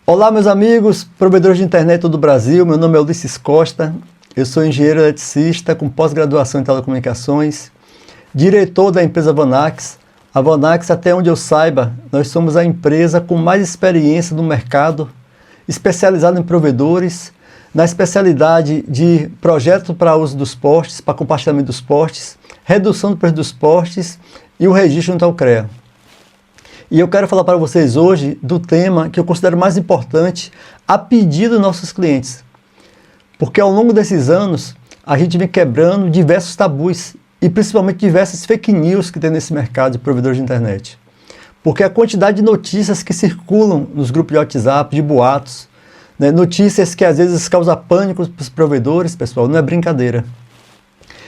Olá, meus amigos, provedores de internet do Brasil. Meu nome é Ulisses Costa, eu sou engenheiro eletricista com pós-graduação em telecomunicações, diretor da empresa Vanax. A Vanax, até onde eu saiba, nós somos a empresa com mais experiência no mercado, especializada em provedores, na especialidade de projetos para uso dos postes, para compartilhamento dos postes, redução do preço dos postes e o registro junto ao CREA. E eu quero falar para vocês hoje do tema que eu considero mais importante a pedido dos nossos clientes. Porque ao longo desses anos, a gente vem quebrando diversos tabus e principalmente diversas fake news que tem nesse mercado de provedores de internet. Porque a quantidade de notícias que circulam nos grupos de WhatsApp, de boatos, né, notícias que às vezes causam pânico para os provedores, pessoal, não é brincadeira.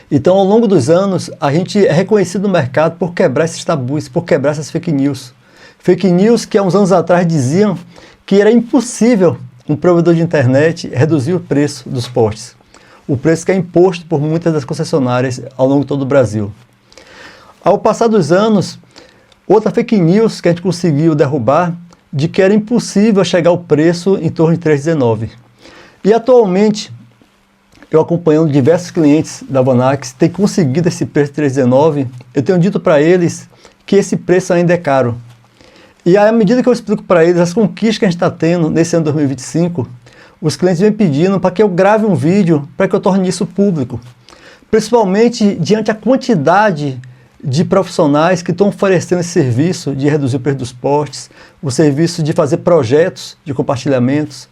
Então, ao longo dos anos, a gente é reconhecido no mercado por quebrar esses tabus, por quebrar essas fake news. Fake news que há uns anos atrás diziam que era impossível um provedor de internet reduzir o preço dos postes. O preço que é imposto por muitas das concessionárias ao longo de todo o Brasil. Ao passar dos anos, outra fake news que a gente conseguiu derrubar, de que era impossível chegar ao preço em torno de 3,19. E atualmente, eu acompanhando diversos clientes da Vanax, tem conseguido esse preço de 3,19, eu tenho dito para eles que esse preço ainda é caro. E à medida que eu explico para eles as conquistas que a gente está tendo nesse ano de 2025, os clientes vêm pedindo para que eu grave um vídeo para que eu torne isso público. Principalmente diante da quantidade de profissionais que estão oferecendo esse serviço de reduzir o preço dos postes, o serviço de fazer projetos de compartilhamentos,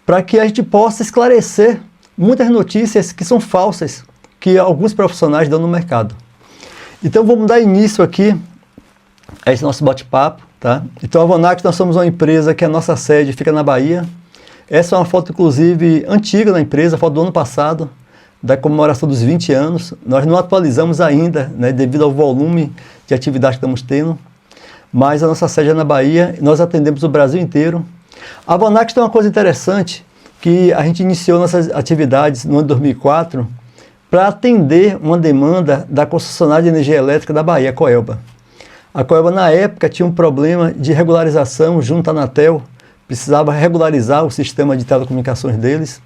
para que a gente possa esclarecer muitas notícias que são falsas, que alguns profissionais dão no mercado. Então vamos dar início aqui a esse nosso bate-papo, tá? Então a Vanax, nós somos uma empresa que a nossa sede fica na Bahia. Essa é uma foto, inclusive, antiga da empresa, foto do ano passado, da comemoração dos 20 anos. Nós não atualizamos ainda, né, devido ao volume de atividade que estamos tendo, mas a nossa sede é na Bahia, nós atendemos o Brasil inteiro. A Vanax tem uma coisa interessante, que a gente iniciou nossas atividades no ano de 2004 para atender uma demanda da concessionária de energia elétrica da Bahia, a Coelba. A Coelba, na época, tinha um problema de regularização junto à Anatel, precisava regularizar o sistema de telecomunicações deles,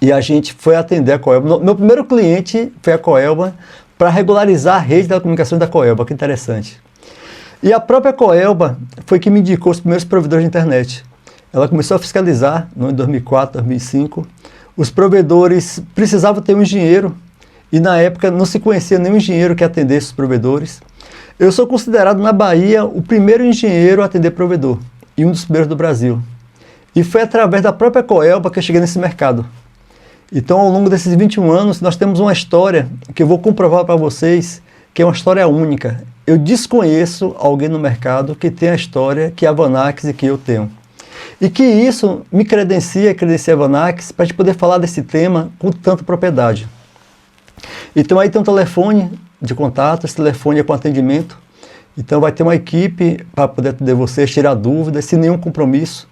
e a gente foi atender a Coelba. Meu primeiro cliente foi a Coelba para regularizar a rede de telecomunicações da Coelba, que interessante. E a própria Coelba foi que me indicou os primeiros provedores de internet. Ela começou a fiscalizar no ano de 2004, 2005. Os provedores precisavam ter um engenheiro, e na época não se conhecia nenhum engenheiro que atendesse os provedores. Eu sou considerado na Bahia o primeiro engenheiro a atender provedor, e um dos primeiros do Brasil. E foi através da própria Coelba que eu cheguei nesse mercado. Então, ao longo desses 21 anos, nós temos uma história que eu vou comprovar para vocês, que é uma história única. Eu desconheço alguém no mercado que tenha a história que a Vanax e que eu tenho. E que isso me credencia a Vanax para a gente poder falar desse tema com tanta propriedade. Então aí tem um telefone de contato, esse telefone é com atendimento. Então vai ter uma equipe para poder atender vocês, tirar dúvidas, sem nenhum compromisso.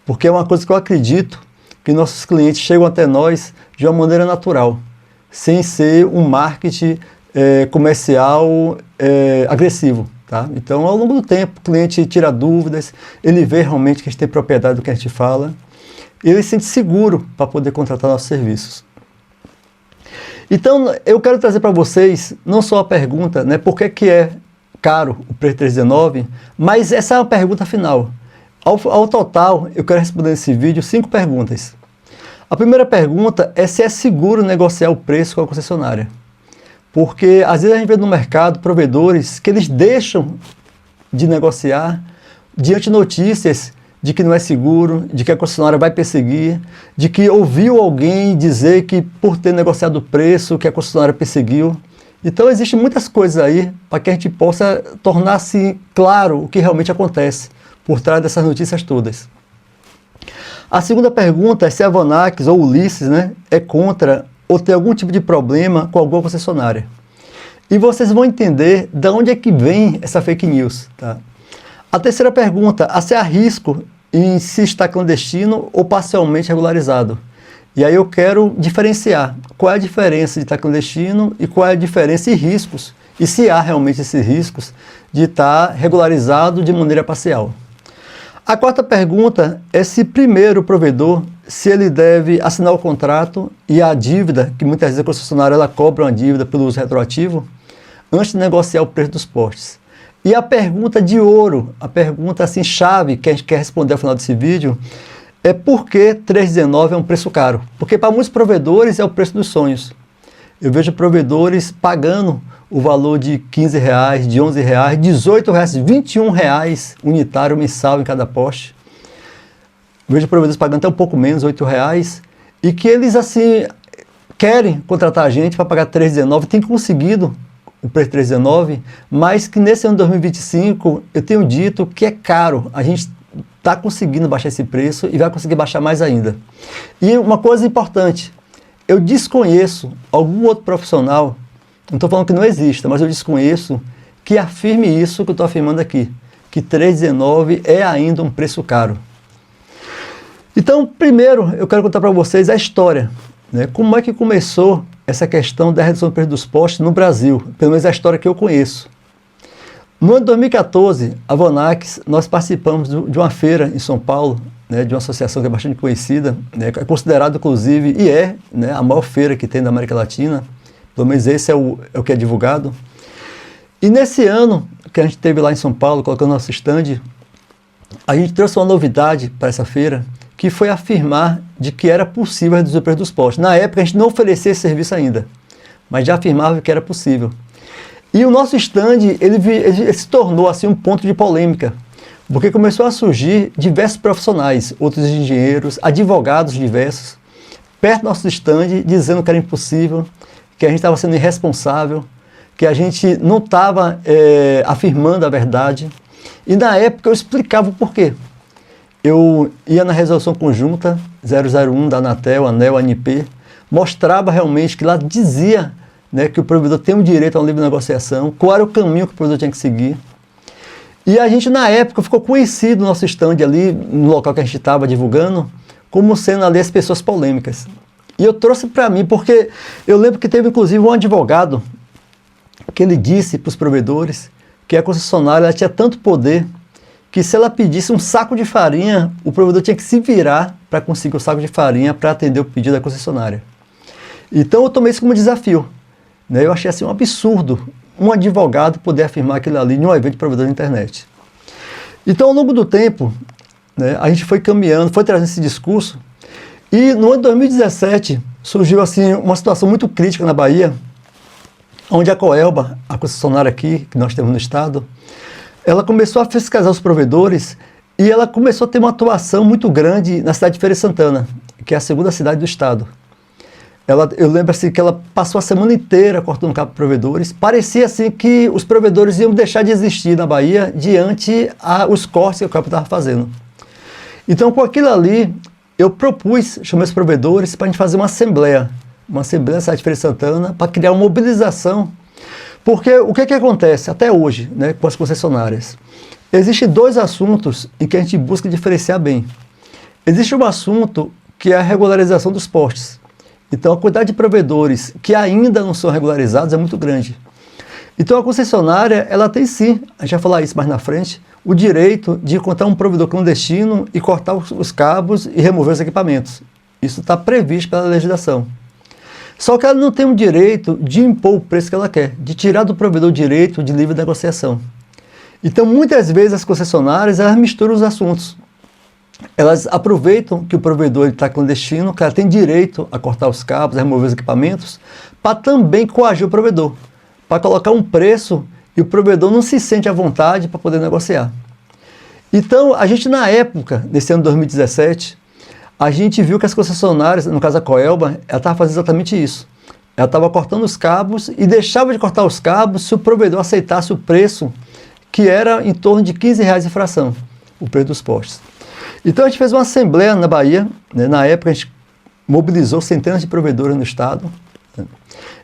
Porque é uma coisa que eu acredito que nossos clientes chegam até nós de uma maneira natural, sem ser um marketing comercial agressivo. Tá? Então, ao longo do tempo, o cliente tira dúvidas, ele vê realmente que a gente tem propriedade do que a gente fala, e ele se sente seguro para poder contratar nossos serviços. Então, eu quero trazer para vocês, não só a pergunta, né, por que é caro o preço 319, mas essa é a pergunta final. Ao total, eu quero responder nesse vídeo 5 perguntas. A primeira pergunta é se é seguro negociar o preço com a concessionária. Porque às vezes a gente vê no mercado provedores que eles deixam de negociar diante de notícias de que não é seguro, de que a concessionária vai perseguir, de que ouviu alguém dizer que por ter negociado o preço que a concessionária perseguiu. Então existem muitas coisas aí para que a gente possa tornar-se claro o que realmente acontece por trás dessas notícias todas. A segunda pergunta é se a Vanax ou o Ulisses, né, é contra ou tem algum tipo de problema com alguma concessionária. E vocês vão entender de onde é que vem essa fake news. Tá? A terceira pergunta, se há risco em se estar clandestino ou parcialmente regularizado. E aí eu quero diferenciar qual é a diferença de estar clandestino e qual é a diferença e riscos, e se há realmente esses riscos de estar regularizado de maneira parcial. A quarta pergunta é se primeiro o provedor, se ele deve assinar o contrato e a dívida, que muitas vezes a concessionária ela cobra uma dívida pelo uso retroativo, antes de negociar o preço dos postes. E a pergunta de ouro, a pergunta assim chave que a gente quer responder ao final desse vídeo, é por que 3,19 é um preço caro? Porque para muitos provedores é o preço dos sonhos. Eu vejo provedores pagando o valor de R$15, de R$11, R$18, R$21 unitário mensal em cada poste. Eu vejo provedores pagando até um pouco menos, R$8, e que eles assim querem contratar a gente para pagar R$3,19, tem conseguido o preço de R$3,19, mas que nesse ano de 2025 eu tenho dito que é caro. A gente está conseguindo baixar esse preço e vai conseguir baixar mais ainda. E uma coisa importante, eu desconheço algum outro profissional, não estou falando que não exista, mas eu desconheço que afirme isso que eu estou afirmando aqui, que R$3,19 é ainda um preço caro. Então, primeiro, eu quero contar para vocês a história, né? Como é que começou essa questão da redução do preço dos postes no Brasil, pelo menos a história que eu conheço. No ano de 2014, a Vonax, nós participamos de uma feira em São Paulo, né, de uma associação que é bastante conhecida, né, é considerada inclusive, e é, né, a maior feira que tem na América Latina, pelo menos esse é o que é divulgado. E nesse ano que a gente teve lá em São Paulo, colocando nosso stand, a gente trouxe uma novidade para essa feira, que foi afirmar de que era possível reduzir o preço dos postes. Na época a gente não oferecia esse serviço ainda, mas já afirmava que era possível. E o nosso stand, ele se tornou assim um ponto de polêmica, porque começou a surgir diversos profissionais, outros engenheiros, advogados diversos, perto do nosso stand, dizendo que era impossível, que a gente estava sendo irresponsável, que a gente não estava afirmando a verdade. E na época eu explicava o porquê. Eu ia na resolução conjunta 001 da Anatel, ANEEL, ANP, mostrava realmente que lá dizia, né, que o provedor tem o direito a uma livre negociação, qual era o caminho que o provedor tinha que seguir. E a gente, na época, ficou conhecido no nosso stand ali, no local que a gente estava divulgando, como sendo ali as pessoas polêmicas. E eu trouxe para mim, porque eu lembro que teve inclusive um advogado que ele disse para os provedores que a concessionária ela tinha tanto poder que se ela pedisse um saco de farinha, o provedor tinha que se virar para conseguir o saco de farinha para atender o pedido da concessionária. Então eu tomei isso como desafio, né? Eu achei assim um absurdo um advogado poder afirmar aquilo ali em um evento de provedor de internet. Então ao longo do tempo, né, a gente foi caminhando, foi trazendo esse discurso, e no ano de 2017 surgiu assim uma situação muito crítica na Bahia, onde a Coelba, a concessionária aqui, que nós temos no estado, ela começou a fiscalizar os provedores e ela começou a ter uma atuação muito grande na cidade de Feira de Santana, que é a segunda cidade do estado. Eu lembro assim que ela passou a semana inteira cortando cabo para provedores. Parecia assim que os provedores iam deixar de existir na Bahia diante os cortes que o cabo estava fazendo. Então, com aquilo ali, eu propus, chamei os provedores para a gente fazer uma assembleia na cidade de Feira de Santana, para criar uma mobilização. Porque o que acontece até hoje, né, com as concessionárias? Existem dois assuntos em que a gente busca diferenciar bem. Existe um assunto que é a regularização dos postes. Então, a quantidade de provedores que ainda não são regularizados é muito grande. Então, a concessionária, ela tem sim, a gente vai falar isso mais na frente, o direito de encontrar um provedor clandestino e cortar os cabos e remover os equipamentos. Isso está previsto pela legislação. Só que ela não tem o direito de impor o preço que ela quer, de tirar do provedor o direito de livre negociação. Então, muitas vezes, as concessionárias, elas misturam os assuntos. Elas aproveitam que o provedor está clandestino, que ela tem direito a cortar os cabos, a remover os equipamentos, para também coagir o provedor, para colocar um preço e o provedor não se sente à vontade para poder negociar. Então, a gente na época, nesse ano de 2017, a gente viu que as concessionárias, no caso a Coelba, ela estava fazendo exatamente isso. Ela estava cortando os cabos e deixava de cortar os cabos se o provedor aceitasse o preço, que era em torno de R$15 de fração, o preço dos postes. Então a gente fez uma assembleia na Bahia, né? Na época a gente mobilizou centenas de provedores no estado.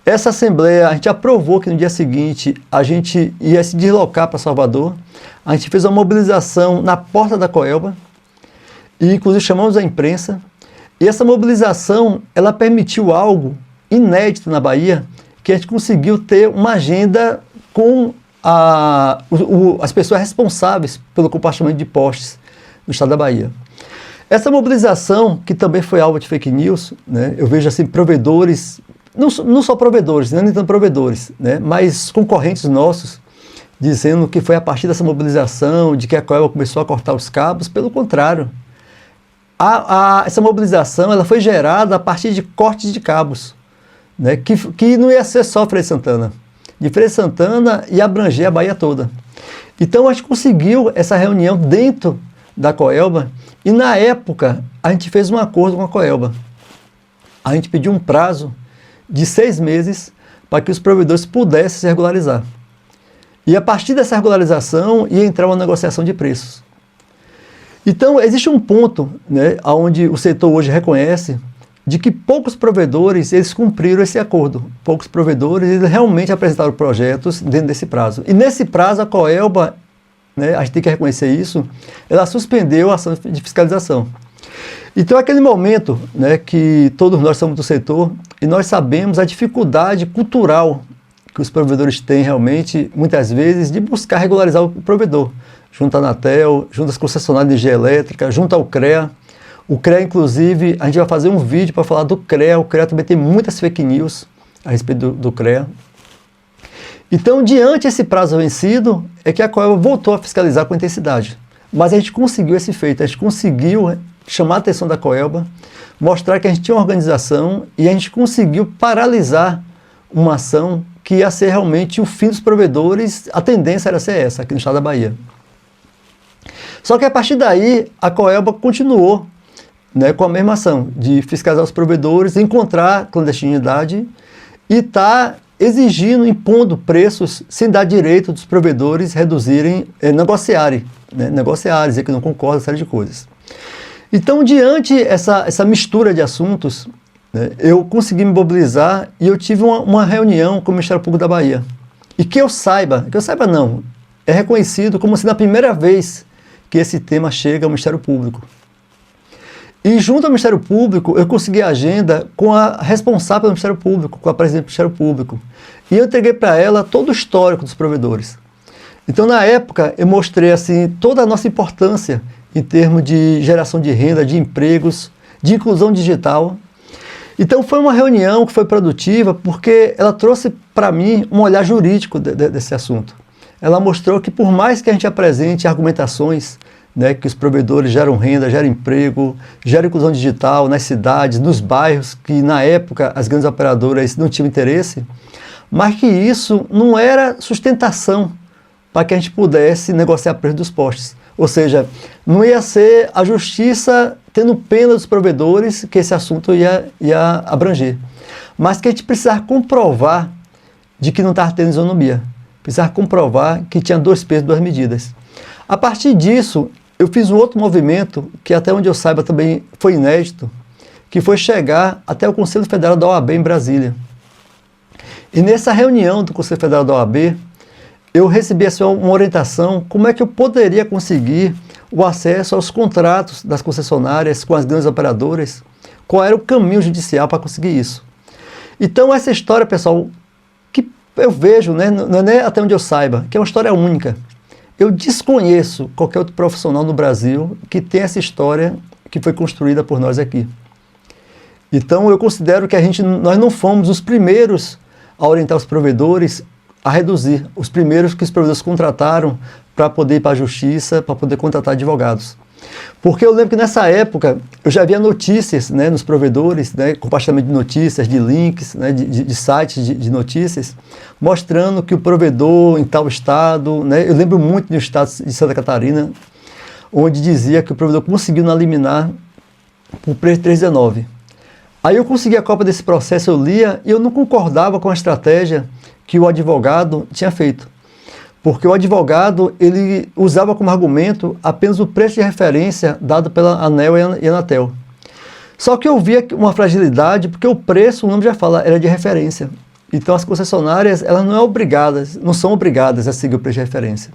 Essa assembleia a gente aprovou que no dia seguinte a gente ia se deslocar para Salvador. A gente fez uma mobilização na porta da Coelba e inclusive chamamos a imprensa. E essa mobilização ela permitiu algo inédito na Bahia, que a gente conseguiu ter uma agenda com as pessoas responsáveis pelo compartilhamento de postes, no estado da Bahia. Essa mobilização, que também foi alvo de fake news, né, eu vejo assim, provedores, não só provedores, nem tanto provedores, né, mas concorrentes nossos, dizendo que foi a partir dessa mobilização, de que a Coelba começou a cortar os cabos. Pelo contrário, essa mobilização ela foi gerada a partir de cortes de cabos, né, que não ia ser só Feira de Santana. De Feira de Santana ia abranger a Bahia toda. Então a gente conseguiu essa reunião dentro da Coelba e na época a gente fez um acordo com a Coelba. A gente pediu um prazo de 6 meses para que os provedores pudessem se regularizar. E a partir dessa regularização ia entrar uma negociação de preços. Então existe um ponto, né, onde o setor hoje reconhece de que poucos provedores eles cumpriram esse acordo. Poucos provedores eles realmente apresentaram projetos dentro desse prazo. E nesse prazo a Coelba, né, a gente tem que reconhecer isso, ela suspendeu a ação de fiscalização. Então aquele momento, né, que todos nós somos do setor e nós sabemos a dificuldade cultural que os provedores têm realmente, muitas vezes, de buscar regularizar o provedor, junto à Anatel, junto às concessionárias de energia elétrica, junto ao CREA. O CREA, inclusive, a gente vai fazer um vídeo para falar do CREA. O CREA também tem muitas fake news a respeito do CREA. Então, diante desse prazo vencido, é que a Coelba voltou a fiscalizar com intensidade. Mas a gente conseguiu esse feito, a gente conseguiu chamar a atenção da Coelba, mostrar que a gente tinha uma organização e a gente conseguiu paralisar uma ação que ia ser realmente o fim dos provedores. A tendência era ser essa, aqui no estado da Bahia. Só que a partir daí, a Coelba continuou, né, com a mesma ação de fiscalizar os provedores, encontrar clandestinidade e está exigindo, impondo preços sem dar direito dos provedores reduzirem, negociarem, dizer que não concordam, uma série de coisas. Então, diante essa mistura de assuntos, né, eu consegui me mobilizar e eu tive uma reunião com o Ministério Público da Bahia. E que eu saiba não, é reconhecido como se na primeira vez que esse tema chega ao Ministério Público. E junto ao Ministério Público, eu consegui a agenda com a responsável do Ministério Público, com a presidente do Ministério Público. E eu entreguei para ela todo o histórico dos provedores. Então, na época, eu mostrei assim, toda a nossa importância em termos de geração de renda, de empregos, de inclusão digital. Então, foi uma reunião que foi produtiva porque ela trouxe para mim um olhar jurídico desse assunto. Ela mostrou que por mais que a gente apresente argumentações, né, que os provedores geram renda, geram emprego, geram inclusão digital nas cidades, nos bairros, que na época as grandes operadoras não tinham interesse, mas que isso não era sustentação para que a gente pudesse negociar o preço dos postes. Ou seja, não ia ser a justiça tendo pena dos provedores que esse assunto ia abranger, mas que a gente precisava comprovar de que não estava tendo isonomia, precisava comprovar que tinha 2 pesos, 2 medidas. A partir disso, eu fiz um outro movimento, que até onde eu saiba também foi inédito, que foi chegar até o Conselho Federal da OAB em Brasília. E nessa reunião do Conselho Federal da OAB, eu recebi assim, uma orientação como é que eu poderia conseguir o acesso aos contratos das concessionárias com as grandes operadoras, qual era o caminho judicial para conseguir isso. Então essa história, pessoal, que eu vejo, né, não é até onde eu saiba, que é uma história única. Eu desconheço qualquer outro profissional no Brasil que tenha essa história que foi construída por nós aqui. Então eu considero que nós não fomos os primeiros a orientar os provedores a reduzir, os primeiros que os provedores contrataram para poder ir para a justiça, para poder contratar advogados. Porque eu lembro que nessa época eu já havia notícias, né, nos provedores, né, compartilhamento de notícias, de links, né, de sites de notícias, mostrando que o provedor em tal estado, né, eu lembro muito do estado de Santa Catarina, onde dizia que o provedor conseguiu na liminar por preço de 3,19. Aí eu consegui a cópia desse processo, eu lia e eu não concordava com a estratégia que o advogado tinha feito. Porque o advogado, ele usava como argumento apenas o preço de referência dado pela ANEEL e Anatel. Só que eu via uma fragilidade, porque o preço, o nome já fala, era de referência. Então as concessionárias, elas não são obrigadas a seguir o preço de referência.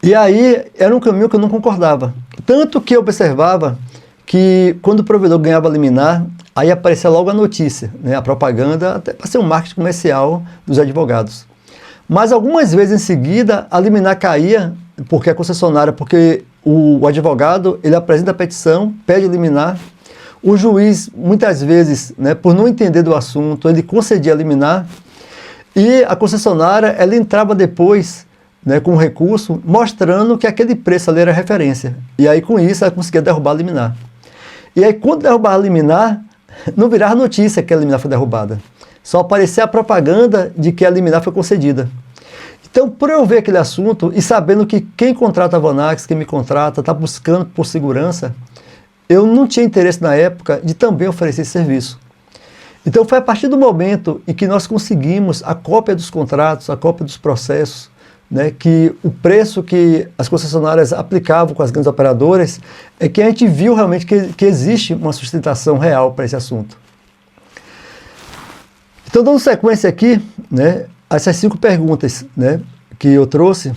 E aí era um caminho que eu não concordava. Tanto que eu observava que quando o provedor ganhava liminar, aí aparecia logo a notícia, né, a propaganda, até para ser um marketing comercial dos advogados. Mas algumas vezes em seguida a liminar caía, porque a concessionária, porque o advogado, ele apresenta a petição, pede liminar, o juiz, muitas vezes, né, por não entender do assunto, ele concedia a liminar, e a concessionária, ela entrava depois, né, com um recurso, mostrando que aquele preço ali era referência. E aí, com isso, ela conseguia derrubar a liminar. E aí, quando derrubava a liminar, não virava notícia que a liminar foi derrubada. Só aparecia a propaganda de que a liminar foi concedida. Então, por eu ver aquele assunto e sabendo que quem contrata a Vonax, quem me contrata, está buscando por segurança, eu não tinha interesse na época de também oferecer esse serviço. Então, foi a partir do momento em que nós conseguimos a cópia dos contratos, a cópia dos processos, né, que o preço que as concessionárias aplicavam com as grandes operadoras, é que a gente viu realmente que existe uma sustentação real para esse assunto. Então, dando sequência aqui, né, essas 5 perguntas, né, que eu trouxe,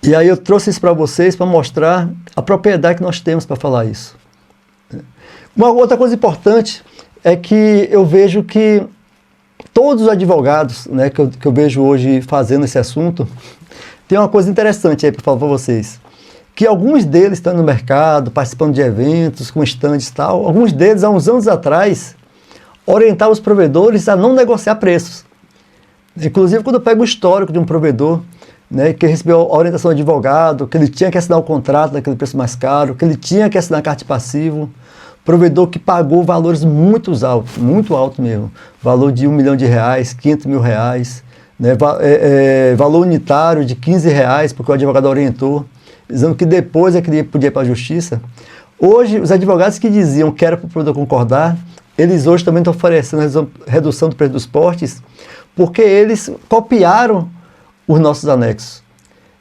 e aí eu trouxe isso para vocês para mostrar a propriedade que nós temos para falar isso. Uma outra coisa importante é que eu vejo que todos os advogados, né, que eu vejo hoje fazendo esse assunto, tem uma coisa interessante aí para falar para vocês, que alguns deles estão no mercado, participando de eventos, com stands e tal, alguns deles, há uns anos atrás, orientavam os provedores a não negociar preços. Inclusive, quando eu pego o histórico de um provedor, né, que recebeu a orientação do advogado, que ele tinha que assinar o contrato naquele preço mais caro, que ele tinha que assinar a carta de passivo, provedor que pagou valores muito altos mesmo, valor de R$1 milhão, R$500 mil, né, valor unitário de R$15, porque o advogado orientou, dizendo que depois é que ele podia ir para a justiça. Hoje, os advogados que diziam que era para o provedor concordar, eles hoje também estão oferecendo redução do preço dos portes, porque eles copiaram os nossos anexos.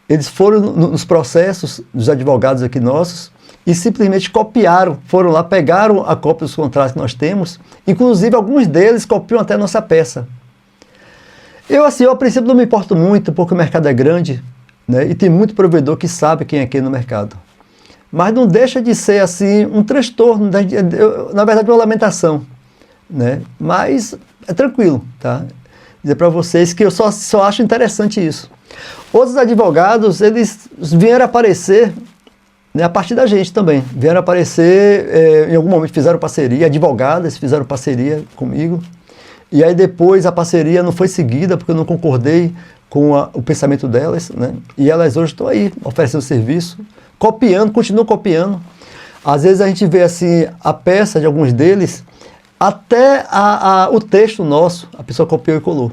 Eles foram nos processos dos advogados aqui nossos e simplesmente copiaram, foram lá, pegaram a cópia dos contratos que nós temos, inclusive alguns deles copiam até a nossa peça. Eu, assim, a princípio não me importo muito, porque o mercado é grande, né, e tem muito provedor que sabe quem é quem no mercado. Mas não deixa de ser, assim, um transtorno, na verdade, uma lamentação, né, mas é tranquilo, tá? Dizer para vocês que eu só acho interessante isso. Outros advogados, eles vieram aparecer, né, a partir da gente também. Vieram aparecer, em algum momento fizeram parceria, advogadas fizeram parceria comigo. E aí depois a parceria não foi seguida, porque eu não concordei com o pensamento delas, né? E elas hoje estão aí, oferecendo serviço, copiando, continuam copiando. Às vezes a gente vê assim, a peça de alguns deles, até o texto nosso, a pessoa copiou e colou.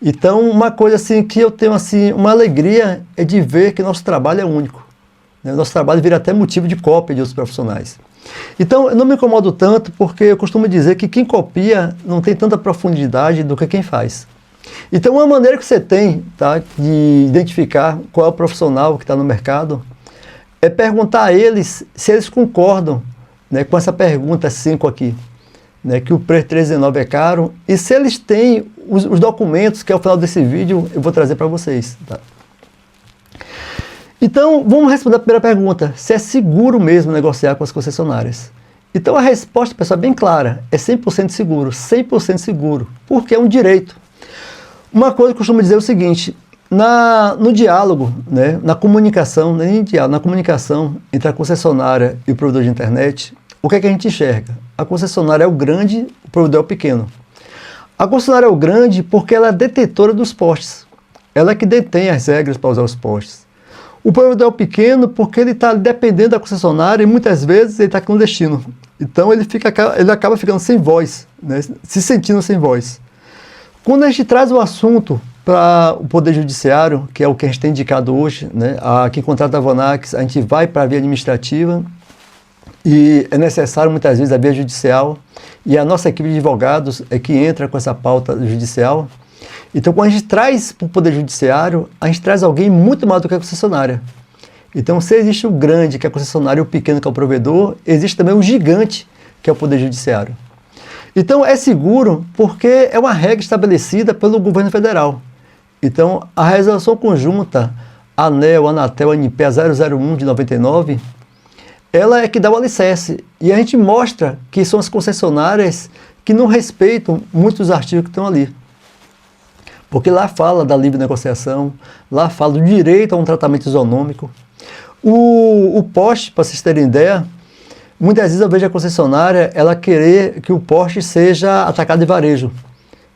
Então, uma coisa assim que eu tenho assim, uma alegria é de ver que nosso trabalho é único. Né? Nosso trabalho vira até motivo de cópia de outros profissionais. Então, eu não me incomodo tanto porque eu costumo dizer que quem copia não tem tanta profundidade do que quem faz. Então, uma maneira que você tem, tá, de identificar qual é o profissional que está no mercado é perguntar a eles se eles concordam, né, com essa pergunta 5 aqui. Né, que o preço 319 é caro, e se eles têm os documentos, que ao final desse vídeo eu vou trazer para vocês. Tá? Então, vamos responder a primeira pergunta, se é seguro mesmo negociar com as concessionárias. Então a resposta, pessoal, é bem clara, é 100% seguro, 100% seguro, porque é um direito. Uma coisa que eu costumo dizer é o seguinte, no diálogo, né, na comunicação, na comunicação entre a concessionária e o provedor de internet, o que é que a gente enxerga? A concessionária é o grande, o provedor é o pequeno. A concessionária é o grande porque ela é detentora dos postes. Ela é que detém as regras para usar os postes. O provedor é o pequeno porque ele está dependendo da concessionária e muitas vezes ele está clandestino. Então ele acaba ficando sem voz, né? Se sentindo sem voz. Quando a gente traz o assunto para o Poder Judiciário, que é o que a gente tem indicado hoje, né? Quem contrata a Vonax, a gente vai para a via administrativa, e é necessário muitas vezes a via judicial, e a nossa equipe de advogados é que entra com essa pauta judicial. Então, quando a gente traz para o Poder Judiciário, a gente traz alguém muito mais do que a concessionária. Então, se existe o grande, que é a concessionária, e o pequeno, que é o provedor, existe também o gigante, que é o Poder Judiciário. Então, é seguro porque é uma regra estabelecida pelo governo federal. Então, a resolução conjunta ANEEL, Anatel, ANPEA 001 de 99, ela é que dá o alicerce, e a gente mostra que são as concessionárias que não respeitam muitos artigos que estão ali. Porque lá fala da livre negociação, lá fala do direito a um tratamento isonômico. O poste, para vocês terem ideia, muitas vezes eu vejo a concessionária ela querer que o poste seja atacado de varejo,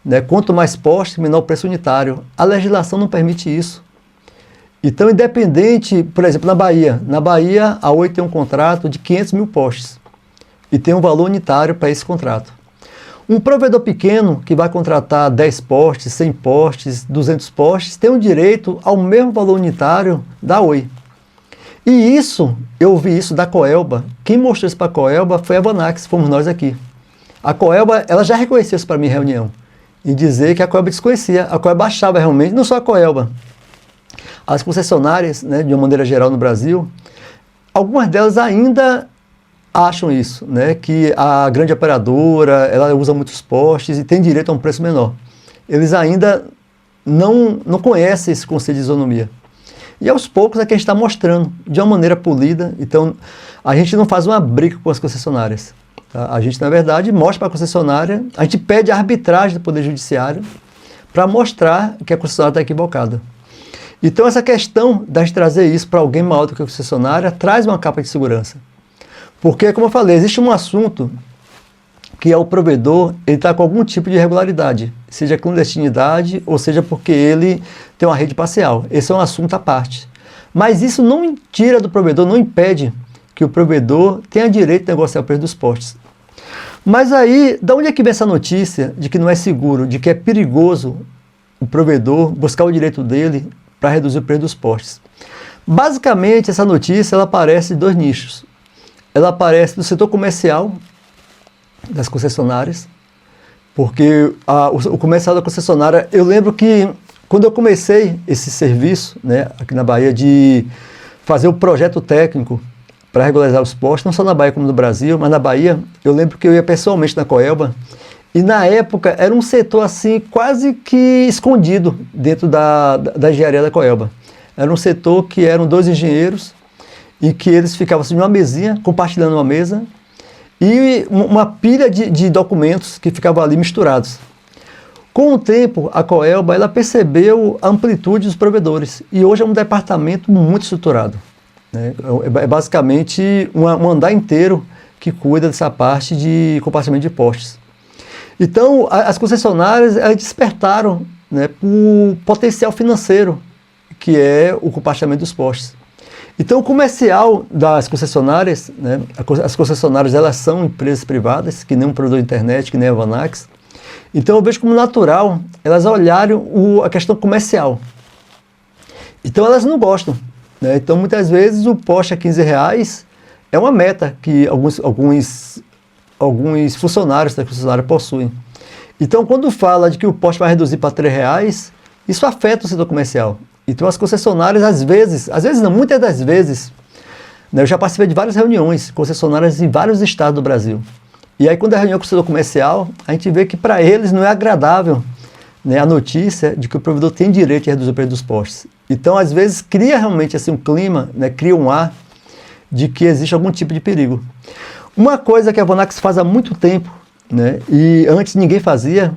né? Quanto mais poste, menor o preço unitário. A legislação não permite isso. Então, independente, por exemplo, na Bahia a Oi tem um contrato de 500 mil postes e tem um valor unitário para esse contrato. Um provedor pequeno que vai contratar 10 postes, 100 postes, 200 postes, tem o direito ao mesmo valor unitário da Oi. E isso, eu vi isso da Coelba. Quem mostrou isso para a Coelba foi a Vanax, fomos nós aqui. A Coelba, ela já reconheceu isso para mim em reunião, em dizer que a Coelba desconhecia. A Coelba achava realmente, não só a Coelba, as concessionárias, né, de uma maneira geral no Brasil, algumas delas ainda acham isso, né, que a grande operadora, ela usa muitos postes e tem direito a um preço menor. Eles ainda não conhecem esse conceito de isonomia. E aos poucos é que a gente está mostrando, de uma maneira polida. Então, a gente não faz uma briga com as concessionárias. Tá? A gente, na verdade, mostra para a concessionária, a gente pede a arbitragem do Poder Judiciário para mostrar que a concessionária está equivocada. Então, essa questão de trazer isso para alguém maior do que a concessionária traz uma capa de segurança. Porque, como eu falei, existe um assunto que é o provedor, ele está com algum tipo de irregularidade, seja clandestinidade ou seja porque ele tem uma rede parcial. Esse é um assunto à parte. Mas isso não tira do provedor, não impede que o provedor tenha direito de negociar o preço dos postes. Mas aí, de onde é que vem essa notícia de que não é seguro, de que é perigoso o provedor buscar o direito dele para reduzir o preço dos postes? Basicamente, essa notícia ela aparece em dois nichos. Ela aparece no setor comercial das concessionárias, porque o comercial da concessionária, eu lembro que quando eu comecei esse serviço, né, aqui na Bahia, de fazer o projeto técnico para regularizar os postos, não só na Bahia como no Brasil, mas na Bahia, eu lembro que eu ia pessoalmente na Coelba, e na época era um setor assim quase que escondido dentro da engenharia da Coelba. Era um setor que eram dois engenheiros e que eles ficavam assim numa mesinha, compartilhando uma mesa, e uma pilha de documentos que ficavam ali misturados. Com o tempo, a Coelba ela percebeu a amplitude dos provedores e hoje é um departamento muito estruturado, né? É basicamente um andar inteiro que cuida dessa parte de compartilhamento de postes. Então, as concessionárias elas despertaram, né, o potencial financeiro que é o compartilhamento dos postes. Então, o comercial das concessionárias, né, as concessionárias elas são empresas privadas, que nem um provedor de internet, que nem a Vanax. Então, eu vejo como natural elas olharem a questão comercial. Então, elas não gostam, né? Então, muitas vezes, o poste a R$15 é uma meta que alguns funcionários da concessionária possuem. Então, quando fala de que o poste vai reduzir para R$3, isso afeta o setor comercial. Então as concessionárias, às vezes não, muitas das vezes, né, eu já participei de várias reuniões, concessionárias em vários estados do Brasil. E aí quando é reunião com o setor comercial, a gente vê que para eles não é agradável, né, a notícia de que o provedor tem direito de reduzir o preço dos postes. Então às vezes cria realmente assim, um clima, né, cria um ar de que existe algum tipo de perigo. Uma coisa que a Vanax faz há muito tempo, né, e antes ninguém fazia,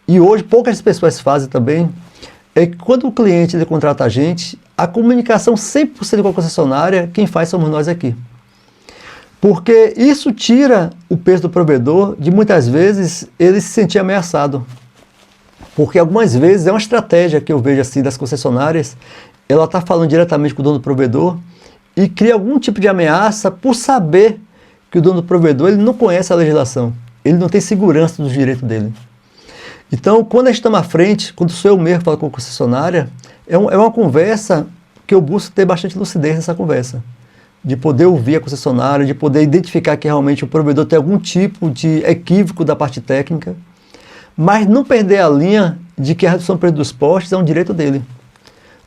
e hoje poucas pessoas fazem também, é que quando o cliente ele contrata a gente, a comunicação 100% com a concessionária, quem faz somos nós aqui. Porque isso tira o peso do provedor de muitas vezes ele se sentir ameaçado. Porque algumas vezes é uma estratégia que eu vejo assim das concessionárias, ela está falando diretamente com o dono do provedor e cria algum tipo de ameaça por saber que o dono do provedor ele não conhece a legislação, ele não tem segurança dos direitos dele. Então, quando a gente toma à frente, quando sou eu mesmo que falo com a concessionária, é uma conversa que eu busco ter bastante lucidez nessa conversa. De poder ouvir a concessionária, de poder identificar que realmente o provedor tem algum tipo de equívoco da parte técnica, mas não perder a linha de que a redução do preço dos postes é um direito dele.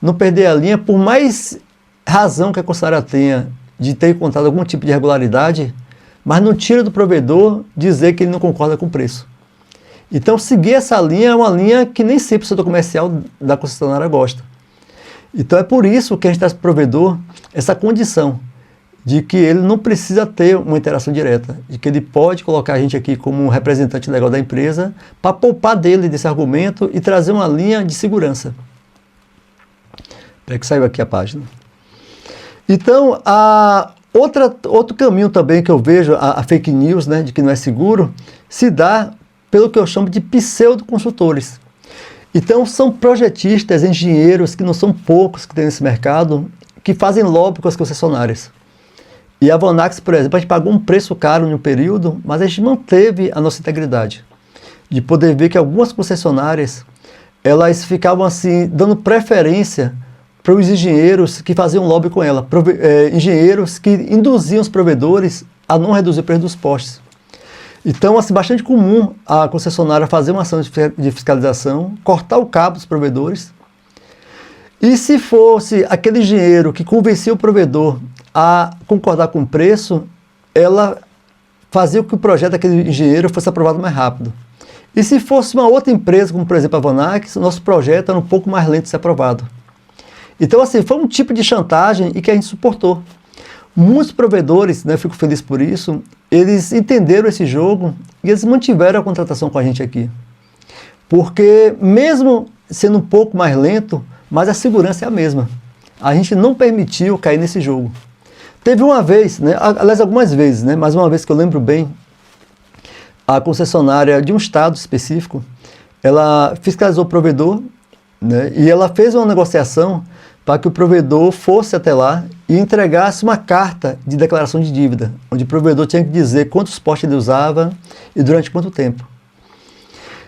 Não perder a linha, por mais razão que a concessionária tenha de ter encontrado algum tipo de irregularidade, mas não tira do provedor dizer que ele não concorda com o preço. Então, seguir essa linha é uma linha que nem sempre o setor comercial da concessionária gosta. Então, é por isso que a gente traz para o provedor essa condição de que ele não precisa ter uma interação direta, de que ele pode colocar a gente aqui como um representante legal da empresa para poupar dele desse argumento e trazer uma linha de segurança. Espera que saiu aqui a página. Então, outro caminho também que eu vejo, a fake news, né, de que não é seguro, se dá pelo que eu chamo de pseudo-consultores. Então, são projetistas, engenheiros, que não são poucos que tem nesse mercado, que fazem lobby com as concessionárias. E a Vonax, por exemplo, a gente pagou um preço caro em um período, mas a gente manteve a nossa integridade. De poder ver que algumas concessionárias, elas ficavam assim, dando preferência para os engenheiros que faziam lobby com ela. Engenheiros que induziam os provedores a não reduzir o preço dos postes. Então, assim, bastante comum a concessionária fazer uma ação de fiscalização, cortar o cabo dos provedores. E se fosse aquele engenheiro que convencia o provedor a concordar com o preço, ela fazia com que o projeto daquele engenheiro fosse aprovado mais rápido. E se fosse uma outra empresa, como por exemplo a Vonax, o nosso projeto era um pouco mais lento de ser aprovado. Então, assim, foi um tipo de chantagem e que a gente suportou. Muitos provedores, né, fico feliz por isso, eles entenderam esse jogo e eles mantiveram a contratação com a gente aqui. Porque mesmo sendo um pouco mais lento, mas a segurança é a mesma. A gente não permitiu cair nesse jogo. Teve uma vez, né, aliás algumas vezes, né, mas uma vez que eu lembro bem, a concessionária de um estado específico, ela fiscalizou o provedor, né, e ela fez uma negociação para que o provedor fosse até lá e entregasse uma carta de declaração de dívida, onde o provedor tinha que dizer quantos postes ele usava e durante quanto tempo.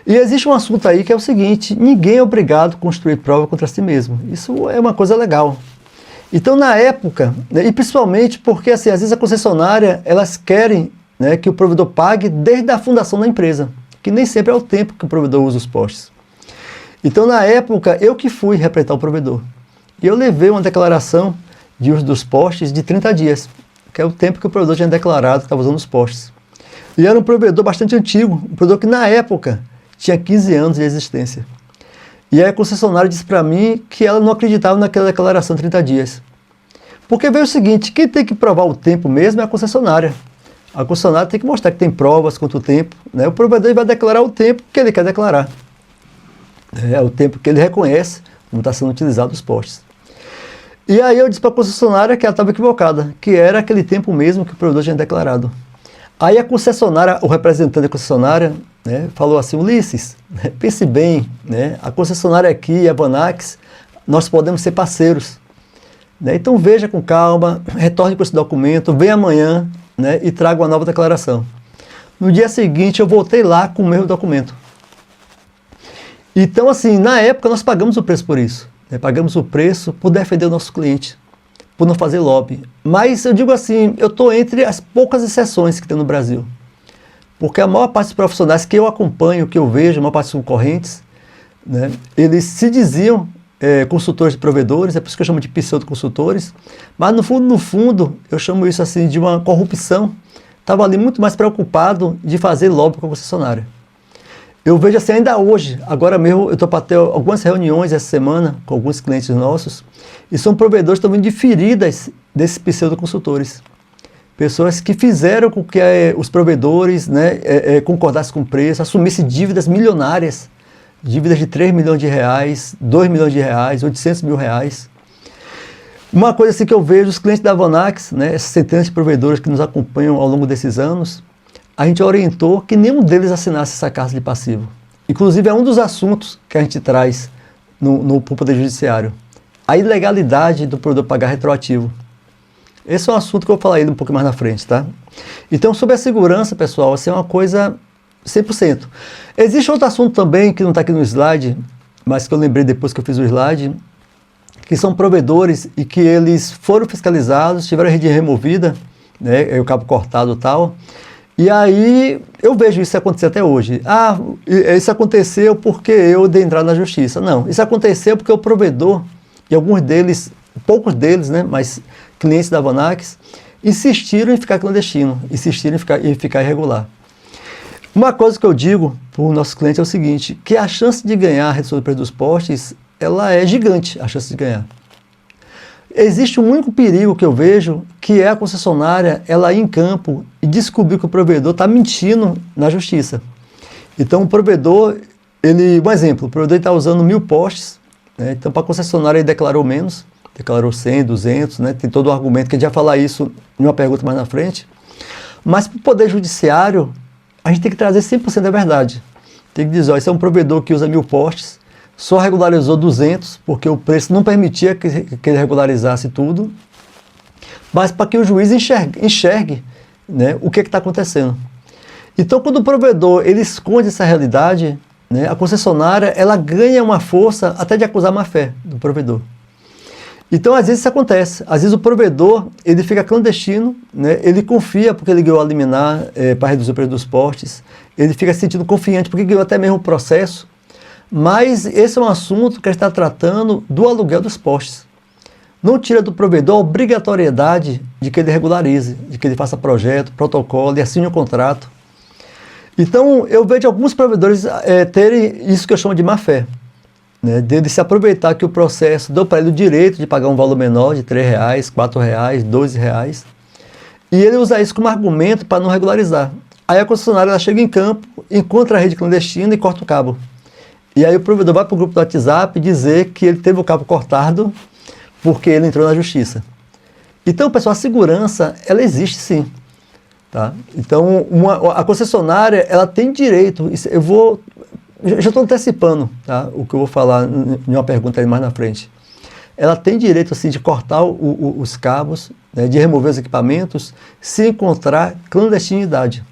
E existe um assunto aí que é o seguinte: ninguém é obrigado a construir prova contra si mesmo. Isso é uma coisa legal. Então, na época, né, e principalmente porque assim, às vezes a concessionária, elas querem, né, que o provedor pague desde a fundação da empresa, que nem sempre é o tempo que o provedor usa os postes. Então, na época, eu que fui representar o provedor. E eu levei uma declaração de uso dos postes de 30 dias, que é o tempo que o provedor tinha declarado que estava usando os postes. E era um provedor bastante antigo, um provedor que na época tinha 15 anos de existência. E aí a concessionária disse para mim que ela não acreditava naquela declaração de 30 dias. Porque veio o seguinte: quem tem que provar o tempo mesmo é a concessionária. A concessionária tem que mostrar que tem provas quanto tempo, né? O provedor vai declarar o tempo que ele quer declarar. É o tempo que ele reconhece como está sendo utilizado os postes. E aí eu disse para a concessionária que ela estava equivocada, que era aquele tempo mesmo que o provedor tinha declarado. Aí a concessionária, o representante da concessionária, né, falou assim: Ulisses, pense bem, né, a concessionária aqui, a Vonax, nós podemos ser parceiros. Né, então veja com calma, retorne com esse documento, venha amanhã, né, e traga uma nova declaração. No dia seguinte eu voltei lá com o mesmo documento. Então assim, na época nós pagamos o preço por isso. Pagamos o preço por defender o nosso cliente, por não fazer lobby. Mas eu digo assim, eu estou entre as poucas exceções que tem no Brasil. Porque a maior parte dos profissionais que eu acompanho, que eu vejo, a maior parte dos concorrentes, né, eles se diziam consultores de provedores, é por isso que eu chamo de pseudo-consultores, mas no fundo, eu chamo isso assim de uma corrupção. Estava ali muito mais preocupado de fazer lobby com a concessionária. Eu vejo assim ainda hoje, agora mesmo eu estou para ter algumas reuniões essa semana com alguns clientes nossos, e são provedores também de feridas desses pseudo-consultores. Pessoas que fizeram com que os provedores, né, concordassem com o preço, assumissem dívidas milionárias, dívidas de 3 milhões de reais, 2 milhões de reais, 800 mil reais. Uma coisa assim que eu vejo, os clientes da Vonax, né, essas centenas de provedores que nos acompanham ao longo desses anos, a gente orientou que nenhum deles assinasse essa carta de passivo. Inclusive, é um dos assuntos que a gente traz no Poder Judiciário. A ilegalidade do provedor pagar retroativo. Esse é um assunto que eu vou falar aí um pouco mais na frente, tá? Então, sobre a segurança, pessoal, assim, é uma coisa 100%. Existe outro assunto também que não está aqui no slide, mas que eu lembrei depois que eu fiz o slide, que são provedores e que eles foram fiscalizados, tiveram a rede removida, né, o cabo cortado e tal. E aí eu vejo isso acontecer até hoje. Ah, isso aconteceu porque eu dei entrada na justiça. Não, isso aconteceu porque o provedor, e alguns deles, poucos deles, né, mas clientes da Vonax, insistiram em ficar clandestino, insistiram em ficar irregular. Uma coisa que eu digo para o nosso cliente é o seguinte, que a chance de ganhar a redução do preço dos postes, ela é gigante, a chance de ganhar. Existe um único perigo que eu vejo, que é a concessionária ela ir em campo e descobrir que o provedor está mentindo na justiça. Então o provedor, um exemplo, o provedor está usando 1000 postes, né, então para a concessionária ele declarou menos, declarou 100, 200, né? Tem todo o argumento, que a gente vai falar isso em uma pergunta mais na frente. Mas para o Poder Judiciário, a gente tem que trazer 100% da verdade. Tem que dizer, ó, esse é um provedor que usa 1000 postes, só regularizou 200, porque o preço não permitia que ele regularizasse tudo, mas para que o juiz enxergue, né, o que está acontecendo. Então, quando o provedor ele esconde essa realidade, né, a concessionária ela ganha uma força até de acusar má-fé do provedor. Então, às vezes isso acontece. Às vezes o provedor ele fica clandestino, né, ele confia porque ele ganhou a liminar para reduzir o preço dos postes, ele fica se sentindo confiante porque ganhou até mesmo o processo, mas esse é um assunto que a gente está tratando do aluguel dos postes. Não tira do provedor a obrigatoriedade de que ele regularize, de que ele faça projeto, protocolo e assine um contrato. Então, eu vejo alguns provedores terem isso que eu chamo de má-fé, né, de se aproveitar que o processo deu para ele o direito de pagar um valor menor de R$3, R$4, R$12, e ele usa isso como argumento para não regularizar. Aí a concessionária ela chega em campo, encontra a rede clandestina e corta o cabo. E aí o provedor vai para o grupo do WhatsApp dizer que ele teve o cabo cortado porque ele entrou na justiça. Então, pessoal, a segurança, ela existe sim. Tá? Então, a concessionária, ela tem direito, já estou antecipando, tá, o que eu vou falar em uma pergunta aí mais na frente. Ela tem direito assim, de cortar os cabos, né, de remover os equipamentos, se encontrar clandestinidade.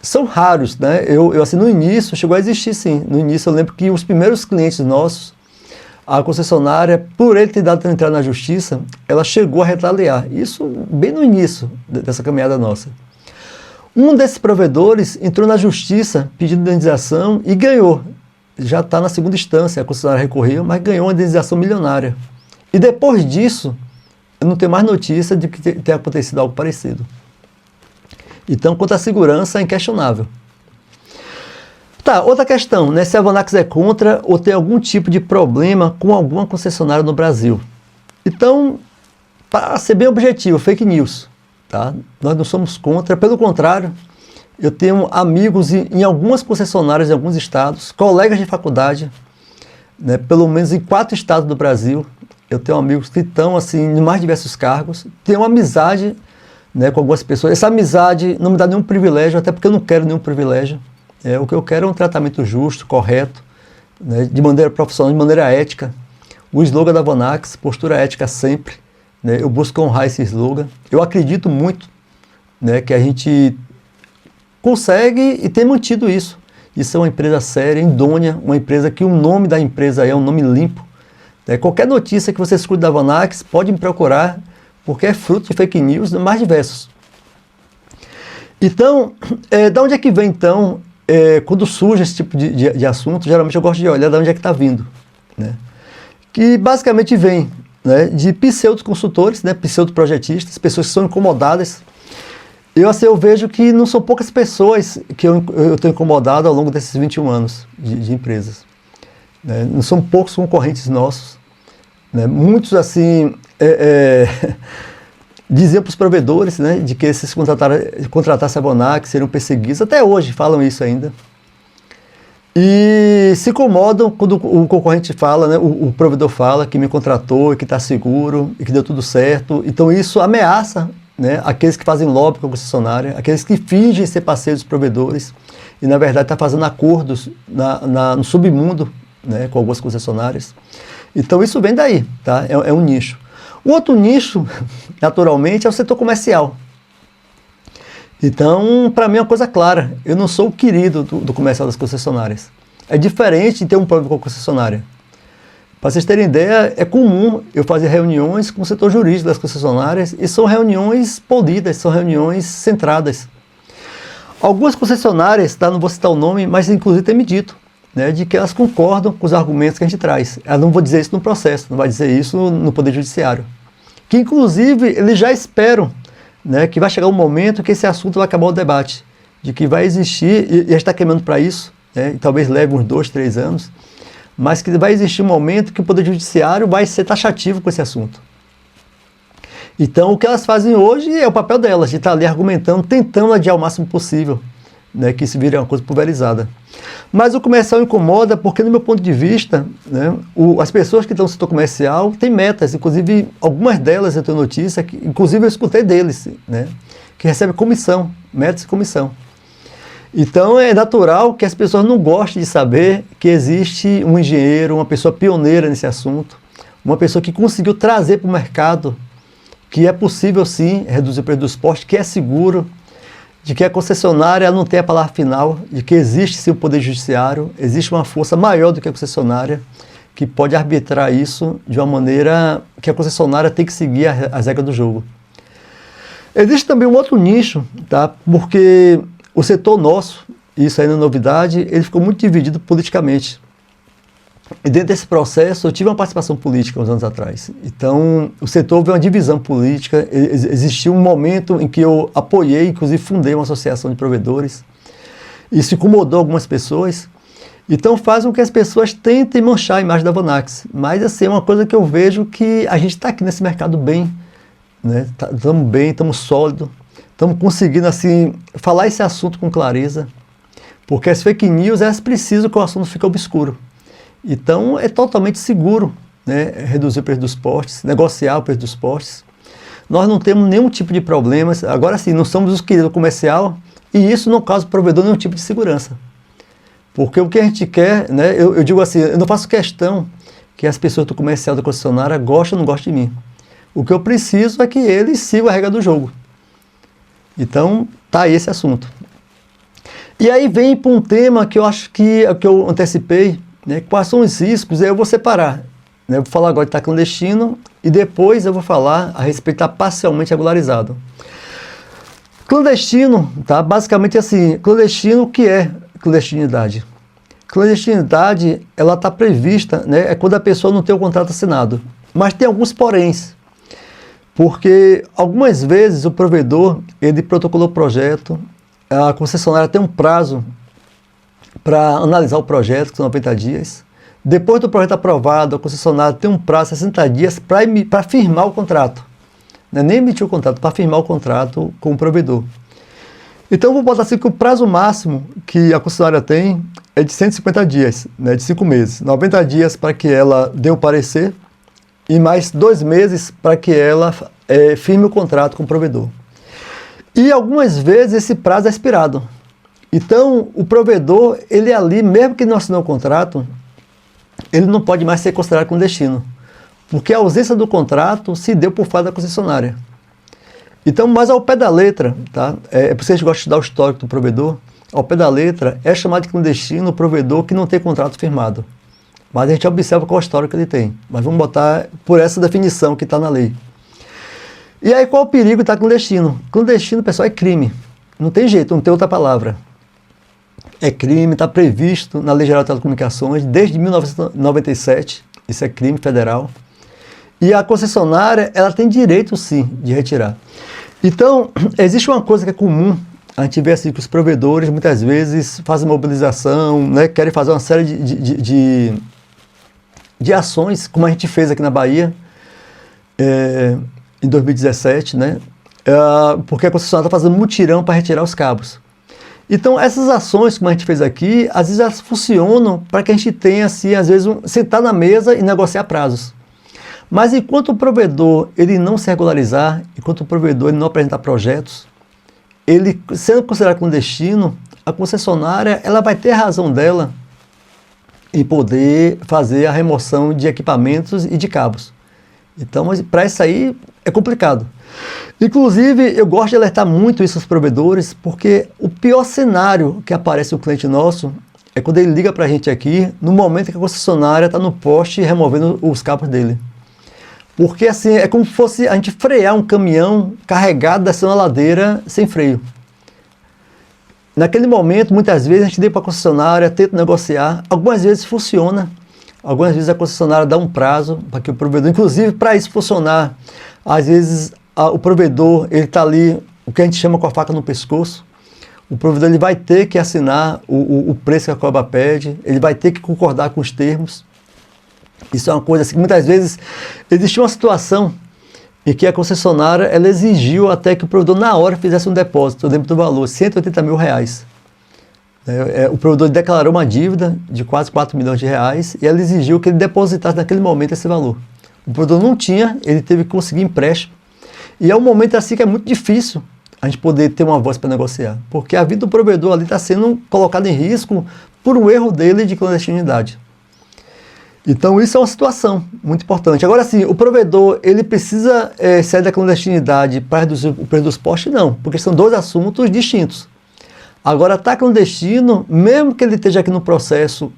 São raros, né? Eu assim, no início, chegou a existir sim. No início eu lembro que os primeiros clientes nossos, a concessionária, por ele ter dado para entrar na justiça, ela chegou a retaliar. Isso bem no início dessa caminhada nossa. Um desses provedores entrou na justiça pedindo indenização e ganhou. Já está na segunda instância, a concessionária recorreu, mas ganhou uma indenização milionária. E depois disso, eu não tenho mais notícia de que tenha acontecido algo parecido. Então, quanto à segurança, é inquestionável. Tá, outra questão, né? Se a Vonax é contra ou tem algum tipo de problema com alguma concessionária no Brasil. Então, para ser bem objetivo, fake news. Tá? Nós não somos contra, pelo contrário, eu tenho amigos em algumas concessionárias em alguns estados, colegas de faculdade, né? Pelo menos em 4 estados do Brasil. Eu tenho amigos que estão assim, em mais diversos cargos, tenho uma amizade, né, com algumas pessoas. Essa amizade não me dá nenhum privilégio, até porque eu não quero nenhum privilégio. O que eu quero é um tratamento justo, correto, né, de maneira profissional, de maneira ética. O slogan da Vonax, postura ética sempre, né, eu busco honrar esse slogan. Eu acredito muito, né, que a gente consegue e tem mantido isso. Isso é uma empresa séria, idônea, uma empresa que o nome da empresa é um nome limpo. Qualquer notícia que você escute da Vonax, pode me procurar, porque é fruto de fake news mais diversos. Então, da onde é que vem então, quando surge esse tipo de assunto, geralmente eu gosto de olhar de onde é que está vindo, né? Que basicamente vem, né, de pseudo-consultores, né, pseudo-projetistas, pessoas que são incomodadas. Eu vejo que não são poucas pessoas que eu tenho incomodado ao longo desses 21 anos de empresas. Né? Não são poucos concorrentes nossos. Né? Muitos, assim, diziam para os provedores, né, de que se contratassem a Vonax seriam perseguidos. Até hoje falam isso ainda. E se incomodam quando o concorrente fala, né, o provedor fala que me contratou, que está seguro e que deu tudo certo. Então isso ameaça, né, aqueles que fazem lobby com a concessionária, aqueles que fingem ser parceiros dos provedores e na verdade está fazendo acordos no submundo, né, com algumas concessionárias. Então isso vem daí, tá? É um nicho. O outro nicho, naturalmente, é o setor comercial. Então, para mim é uma coisa clara, eu não sou o querido do comercial das concessionárias. É diferente de ter um problema com a concessionária. Para vocês terem ideia, é comum eu fazer reuniões com o setor jurídico das concessionárias e são reuniões polidas, são reuniões centradas. Algumas concessionárias, tá, não vou citar o nome, mas inclusive tem me dito, né, de que elas concordam com os argumentos que a gente traz. Elas não vão dizer isso no processo, não vai dizer isso no Poder Judiciário. Que inclusive eles já esperam, né, que vai chegar um momento que esse assunto vai acabar o debate, de que vai existir, e a gente está caminhando para isso, né, e talvez leve uns 2, 3 anos, mas que vai existir um momento que o Poder Judiciário vai ser taxativo com esse assunto. Então o que elas fazem hoje é o papel delas, de estar ali argumentando, tentando adiar o máximo possível, né, que isso vire uma coisa pulverizada. Mas o comercial incomoda porque, no meu ponto de vista, né, as pessoas que estão no setor comercial têm metas, inclusive algumas delas eu tenho notícia, que inclusive eu escutei deles, né, que recebem comissão, metas e comissão. Então é natural que as pessoas não gostem de saber que existe um engenheiro, uma pessoa pioneira nesse assunto, uma pessoa que conseguiu trazer para o mercado que é possível sim reduzir o preço dos postos, que é seguro, de que a concessionária não tem a palavra final, de que existe sim o poder judiciário, existe uma força maior do que a concessionária que pode arbitrar isso de uma maneira que a concessionária tem que seguir as regras do jogo. Existe também um outro nicho, tá? Porque o setor nosso, isso aí não é novidade, ele ficou muito dividido politicamente. E dentro desse processo eu tive uma participação política uns anos atrás. Então o setor houve uma divisão política, existiu um momento em que eu apoiei, inclusive fundei uma associação de provedores. Isso incomodou algumas pessoas. Então faz com que as pessoas tentem manchar a imagem da Vonax. Mas assim, é uma coisa que eu vejo que a gente está aqui nesse mercado bem, né? Estamos bem, estamos sólidos, estamos conseguindo assim, falar esse assunto com clareza. Porque as fake news, elas precisam que o assunto fique obscuro. Então é totalmente seguro, né, reduzir o preço dos postes, negociar o preço dos postes. Nós não temos nenhum tipo de problemas. Agora sim, não somos os queridos comercial e isso não causa ao provedor nenhum tipo de segurança. Porque o que a gente quer, né, eu digo assim, eu não faço questão que as pessoas do comercial, da concessionária, gostem ou não gostem de mim. O que eu preciso é que eles sigam a regra do jogo. Então tá aí esse assunto. E aí vem para um tema que eu acho que eu antecipei, né, quais são os riscos, eu vou separar. Né, eu vou falar agora de estar clandestino e depois eu vou falar a respeito de estar parcialmente regularizado. Clandestino, tá? Basicamente assim, clandestino, o que é clandestinidade? Clandestinidade, ela está prevista, né, é quando a pessoa não tem o contrato assinado. Mas tem alguns poréns, porque algumas vezes o provedor, ele protocolou o projeto, a concessionária tem um prazo para analisar o projeto, que são 90 dias. Depois do projeto aprovado, a concessionária tem um prazo de 60 dias para firmar o contrato. Não é nem emitir o contrato, para firmar o contrato com o provedor. Então, vou botar assim que o prazo máximo que a concessionária tem é de 150 dias, né, de 5 meses. 90 dias para que ela dê o parecer e mais 2 meses para que ela firme o contrato com o provedor. E algumas vezes esse prazo é expirado. Então, o provedor, ele ali, mesmo que não assinou o contrato, ele não pode mais ser considerado clandestino, porque a ausência do contrato se deu por falta da concessionária. Então, mas ao pé da letra, tá? Por isso a gente gosta de estudar o histórico do provedor, ao pé da letra é chamado de clandestino o provedor que não tem contrato firmado. Mas a gente observa qual histórico ele tem. Mas vamos botar por essa definição que está na lei. E aí qual o perigo de estar clandestino? Clandestino, pessoal, é crime. Não tem jeito, não tem outra palavra. É crime, está previsto na Lei Geral de Telecomunicações desde 1997, isso é crime federal. E a concessionária, ela tem direito sim de retirar. Então, existe uma coisa que é comum, a gente vê assim que os provedores muitas vezes fazem mobilização, né, querem fazer uma série de ações, como a gente fez aqui na Bahia, em 2017, né, porque a concessionária está fazendo mutirão para retirar os cabos. Então, essas ações, como a gente fez aqui, às vezes elas funcionam para que a gente tenha, assim, às vezes, sentar na mesa e negociar prazos. Mas enquanto o provedor ele não se regularizar, enquanto o provedor ele não apresentar projetos, ele sendo considerado clandestino, a concessionária ela vai ter a razão dela em poder fazer a remoção de equipamentos e de cabos. Então, para isso aí é complicado. Inclusive, eu gosto de alertar muito isso aos provedores, porque o pior cenário que aparece no cliente nosso é quando ele liga para a gente aqui, no momento que a concessionária está no poste removendo os cabos dele. Porque assim, é como se fosse a gente frear um caminhão carregado descendo a ladeira sem freio. Naquele momento, muitas vezes, a gente liga para a concessionária, tenta negociar, algumas vezes funciona, algumas vezes a concessionária dá um prazo para que o provedor, inclusive para isso funcionar, às vezes o provedor, ele está ali, o que a gente chama com a faca no pescoço, o provedor ele vai ter que assinar o preço que a Cobra pede, ele vai ter que concordar com os termos. Isso é uma coisa assim, que muitas vezes existiu uma situação em que a concessionária ela exigiu até que o provedor na hora fizesse um depósito, eu lembro do valor, R$180 mil. O provedor declarou uma dívida de quase 4 milhões de reais e ela exigiu que ele depositasse naquele momento esse valor. O provedor não tinha, ele teve que conseguir empréstimo. E é um momento assim que é muito difícil a gente poder ter uma voz para negociar, porque a vida do provedor ali está sendo colocada em risco por um erro dele de clandestinidade. Então isso é uma situação muito importante. Agora sim, o provedor ele precisa sair da clandestinidade para reduzir o preço dos postes? Não, porque são dois assuntos distintos. Agora, está clandestino, mesmo que ele esteja aqui no processo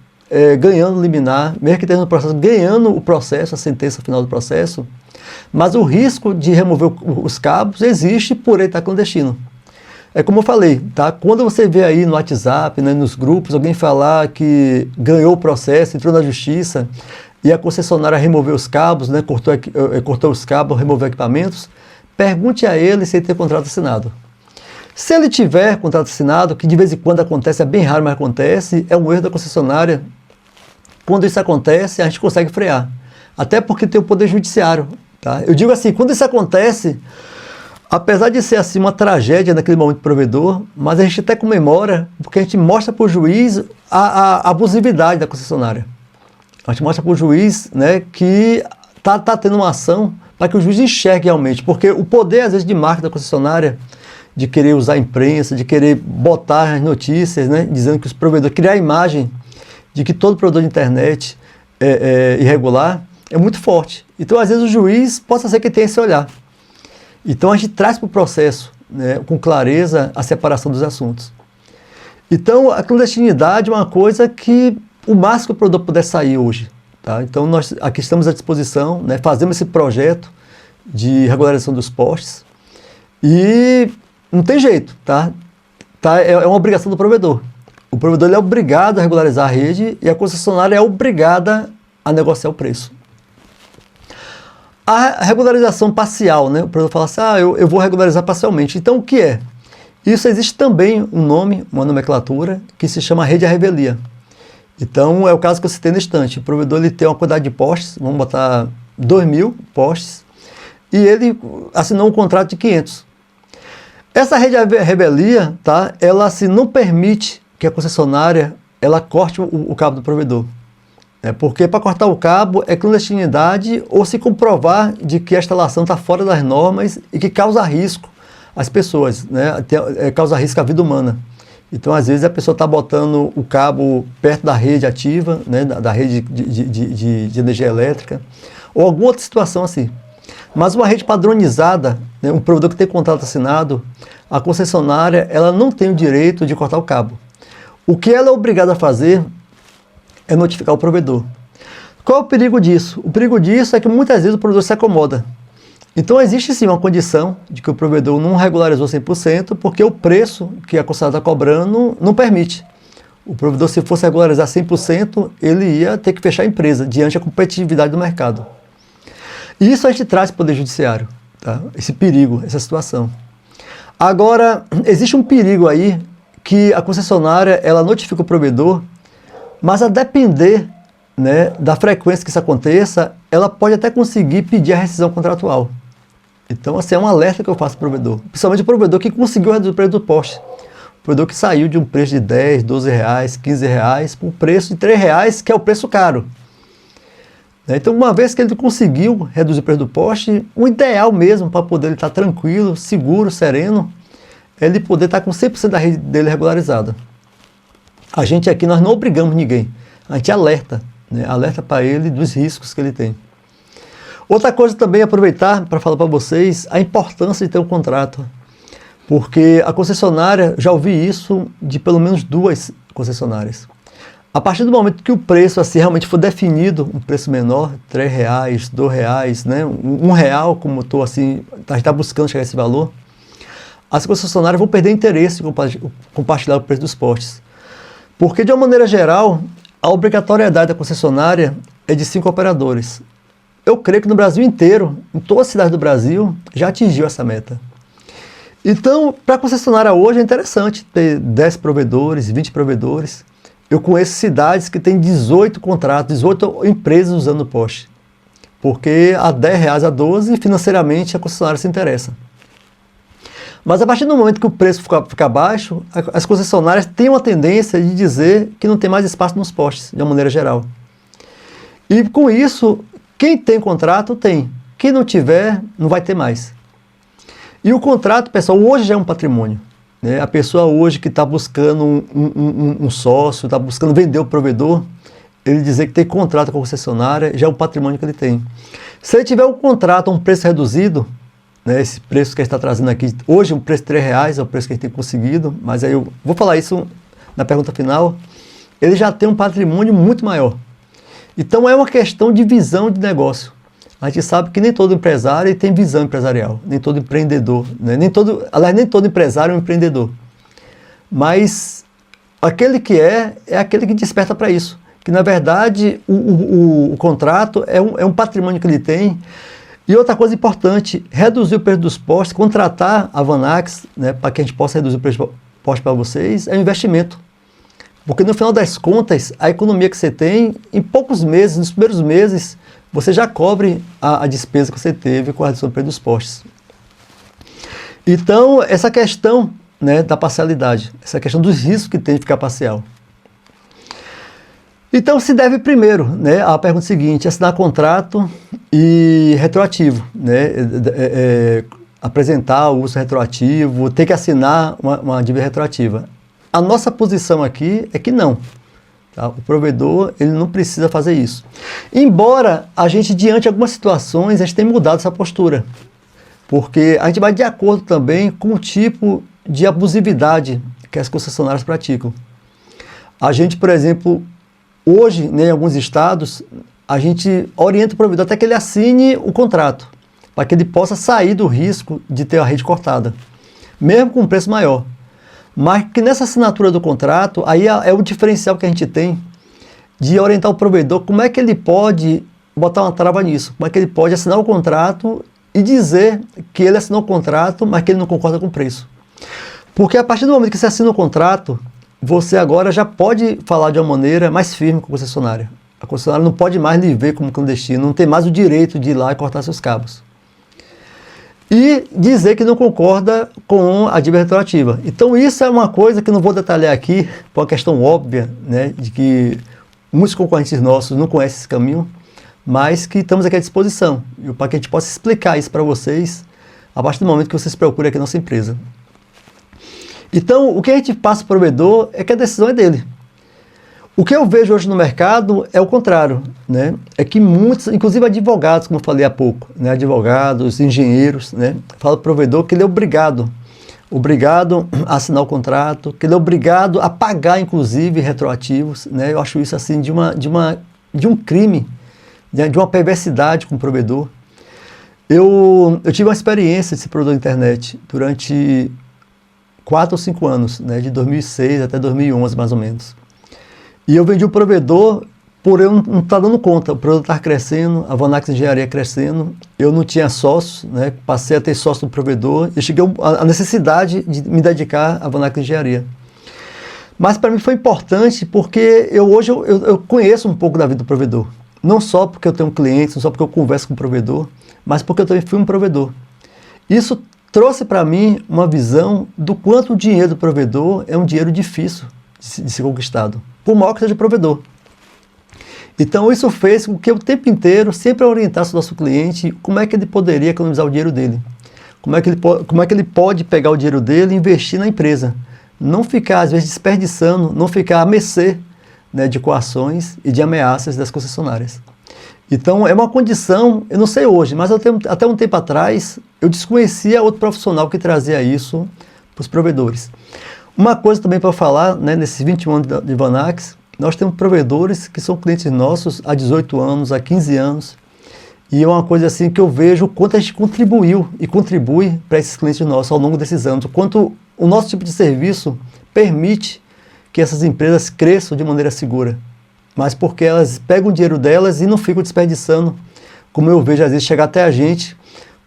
ganhando liminar, mesmo que esteja no processo ganhando o processo, a sentença final do processo, mas o risco de remover os cabos existe por ele estar clandestino. É como eu falei, tá? Quando você vê aí no WhatsApp, né, nos grupos, alguém falar que ganhou o processo, entrou na justiça e a concessionária removeu os cabos, né, cortou os cabos, removeu equipamentos, pergunte a ele se ele tem contrato assinado. Se ele tiver contrato assinado, que de vez em quando acontece, é bem raro, mas acontece, é um erro da concessionária. Quando isso acontece, a gente consegue frear. Até porque tem o poder judiciário. Tá? Eu digo assim, quando isso acontece, apesar de ser assim uma tragédia naquele momento do provedor, mas a gente até comemora, porque a gente mostra para o juiz a abusividade da concessionária. A gente mostra para o juiz, né, que tá tendo uma ação para que o juiz enxergue realmente. Porque o poder, às vezes, de marca da concessionária, de querer usar a imprensa, de querer botar as notícias, né, dizendo que os provedores, criar a imagem de que todo provedor de internet é irregular, é muito forte. Então, às vezes, o juiz possa ser que tenha esse olhar. Então, a gente traz para o processo, né, com clareza, a separação dos assuntos. Então, a clandestinidade é uma coisa que o máximo que o provedor puder sair hoje. Tá? Então, nós aqui estamos à disposição, né, fazemos esse projeto de regularização dos postes e não tem jeito, tá? É uma obrigação do provedor. O provedor ele é obrigado a regularizar a rede e a concessionária é obrigada a negociar o preço. A regularização parcial, né? O provedor fala assim, eu vou regularizar parcialmente. Então, o que é? Isso existe também um nome, uma nomenclatura, que se chama rede à revelia. Então, é o caso que eu citei na estante. O provedor ele tem uma quantidade de postes, vamos botar 2.000 postes, e ele assinou um contrato de 500. Essa rede à revelia, tá? Ela assim, não permite que a concessionária ela corte o cabo do provedor. Porque para cortar o cabo é clandestinidade ou se comprovar de que a instalação está fora das normas e que causa risco às pessoas, né? Causa risco à vida humana. Então, às vezes, a pessoa está botando o cabo perto da rede ativa, né? Da rede de energia elétrica, ou alguma outra situação assim. Mas uma rede padronizada, né? Um provedor que tem contrato assinado, a concessionária ela não tem o direito de cortar o cabo. O que ela é obrigada a fazer é notificar o provedor. Qual é o perigo disso? O perigo disso é que muitas vezes o provedor se acomoda. Então existe sim uma condição de que o provedor não regularizou 100% porque o preço que a concessionária está cobrando não permite. O provedor, se fosse regularizar 100%, ele ia ter que fechar a empresa diante da competitividade do mercado. E isso a gente traz para o Poder Judiciário, tá? Esse perigo, essa situação. Agora, existe um perigo aí que a concessionária ela notifica o provedor, mas a depender, né, da frequência que isso aconteça, ela pode até conseguir pedir a rescisão contratual. Então, assim, é um alerta que eu faço para o provedor. Principalmente o provedor que conseguiu reduzir o preço do poste. O provedor que saiu de um preço de 10, 12 reais, 15 reais, para um preço de 3 reais, que é o preço caro. Então, uma vez que ele conseguiu reduzir o preço do poste, o ideal mesmo para poder ele estar tranquilo, seguro, sereno, é ele poder estar com 100% da rede dele regularizada. A gente aqui, nós não obrigamos ninguém, a gente alerta, né? Alerta para ele dos riscos que ele tem. Outra coisa também, aproveitar para falar para vocês a importância de ter um contrato, porque a concessionária, já ouvi isso de pelo menos 2 concessionárias. A partir do momento que o preço assim, realmente for definido, um preço menor, 3 reais, 2 reais, né? Um real, como eu estou assim, a gente está buscando chegar a esse valor, as concessionárias vão perder interesse em compartilhar o preço dos postes. Porque, de uma maneira geral, a obrigatoriedade da concessionária é de 5 operadores. Eu creio que no Brasil inteiro, em todas as cidades do Brasil, já atingiu essa meta. Então, para a concessionária hoje é interessante ter 10 provedores, 20 provedores. Eu conheço cidades que têm 18 contratos, 18 empresas usando o poste. Porque a 10 reais a 12, financeiramente, a concessionária se interessa. Mas a partir do momento que o preço fica baixo, as concessionárias têm uma tendência de dizer que não tem mais espaço nos postes, de uma maneira geral. E com isso, quem tem contrato, tem. Quem não tiver, não vai ter mais. E o contrato, pessoal, hoje já é um patrimônio. Né? A pessoa hoje que está buscando um sócio, está buscando vender o provedor, ele dizer que tem contrato com a concessionária, já é um patrimônio que ele tem. Se ele tiver um contrato a um preço reduzido, né, esse preço que a gente está trazendo aqui, hoje um preço de R$3 é o preço que a gente tem conseguido, mas aí eu vou falar isso na pergunta final, ele já tem um patrimônio muito maior. Então é uma questão de visão de negócio. A gente sabe que nem todo empresário tem visão empresarial, nem todo empreendedor, né? Nem todo empresário é um empreendedor. Mas aquele que é aquele que desperta para isso. Que na verdade o contrato é um patrimônio que ele tem. E outra coisa importante, reduzir o preço dos postes, contratar a Vanax, né, para que a gente possa reduzir o preço dos postes para vocês, é um investimento. Porque no final das contas, a economia que você tem, em poucos meses, nos primeiros meses, você já cobre a despesa que você teve com a redução do preço dos postes. Então, essa questão, né, da parcialidade, essa questão dos riscos que tem de ficar parcial. Então, se deve primeiro, né, a pergunta seguinte, assinar contrato e retroativo, né, apresentar o uso retroativo, ter que assinar uma dívida retroativa. A nossa posição aqui é que não. Tá? O provedor ele não precisa fazer isso. Embora a gente, diante de algumas situações, a gente tenha mudado essa postura. Porque a gente vai de acordo também com o tipo de abusividade que as concessionárias praticam. A gente, por exemplo, hoje, né, em alguns estados, a gente orienta o provedor até que ele assine o contrato, para que ele possa sair do risco de ter a rede cortada, mesmo com um preço maior. Mas que nessa assinatura do contrato, aí é o diferencial que a gente tem de orientar o provedor como é que ele pode botar uma trava nisso, como é que ele pode assinar o contrato e dizer que ele assinou o contrato, mas que ele não concorda com o preço. Porque a partir do momento que você assina o contrato, você agora já pode falar de uma maneira mais firme com a concessionária. A concessionária não pode mais lhe ver como clandestino, não tem mais o direito de ir lá e cortar seus cabos. E dizer que não concorda com a dívida retroativa. Então isso é uma coisa que eu não vou detalhar aqui, por uma questão óbvia, né, de que muitos concorrentes nossos não conhecem esse caminho, mas que estamos aqui à disposição, para que a gente possa explicar isso para vocês, a partir do momento que vocês procurem aqui a nossa empresa. Então, o que a gente passa para o provedor é que a decisão é dele. O que eu vejo hoje no mercado é o contrário, né? É que muitos, inclusive advogados, como eu falei há pouco, né? Advogados, engenheiros, né? Falam para o provedor que ele é obrigado a assinar o contrato, que ele é obrigado a pagar, inclusive, retroativos, né? Eu acho isso assim de um crime, de uma perversidade com o provedor. Eu tive uma experiência de ser provedor de internet durante 4 ou 5 anos, né? De 2006 até 2011, mais ou menos. E eu vendi o provedor por eu não estar dando conta. O provedor estava crescendo, a Vanax Engenharia crescendo, eu não tinha sócios, né? Passei a ter sócio no provedor e cheguei à necessidade de me dedicar à Vanax Engenharia. Mas para mim foi importante porque hoje eu conheço um pouco da vida do provedor. Não só porque eu tenho clientes, não só porque eu converso com o provedor, mas porque eu também fui um provedor. Isso trouxe para mim uma visão do quanto o dinheiro do provedor é um dinheiro difícil de ser conquistado, por maior que seja o provedor. Então isso fez com que eu o tempo inteiro sempre orientasse o nosso cliente como é que ele poderia economizar o dinheiro dele, como é que ele pode pegar o dinheiro dele e investir na empresa, não ficar às vezes desperdiçando, não ficar à mercê, né, de coações e de ameaças das concessionárias. Então é uma condição, eu não sei hoje, mas até um tempo atrás eu desconhecia outro profissional que trazia isso para os provedores. Uma coisa também para falar, né, nesses 21 anos de Vanax, nós temos provedores que são clientes nossos há 18 anos, há 15 anos, e é uma coisa assim que eu vejo o quanto a gente contribuiu e contribui para esses clientes nossos ao longo desses anos, o quanto o nosso tipo de serviço permite que essas empresas cresçam de maneira segura, mas porque elas pegam o dinheiro delas e não ficam desperdiçando, como eu vejo às vezes chegar até a gente,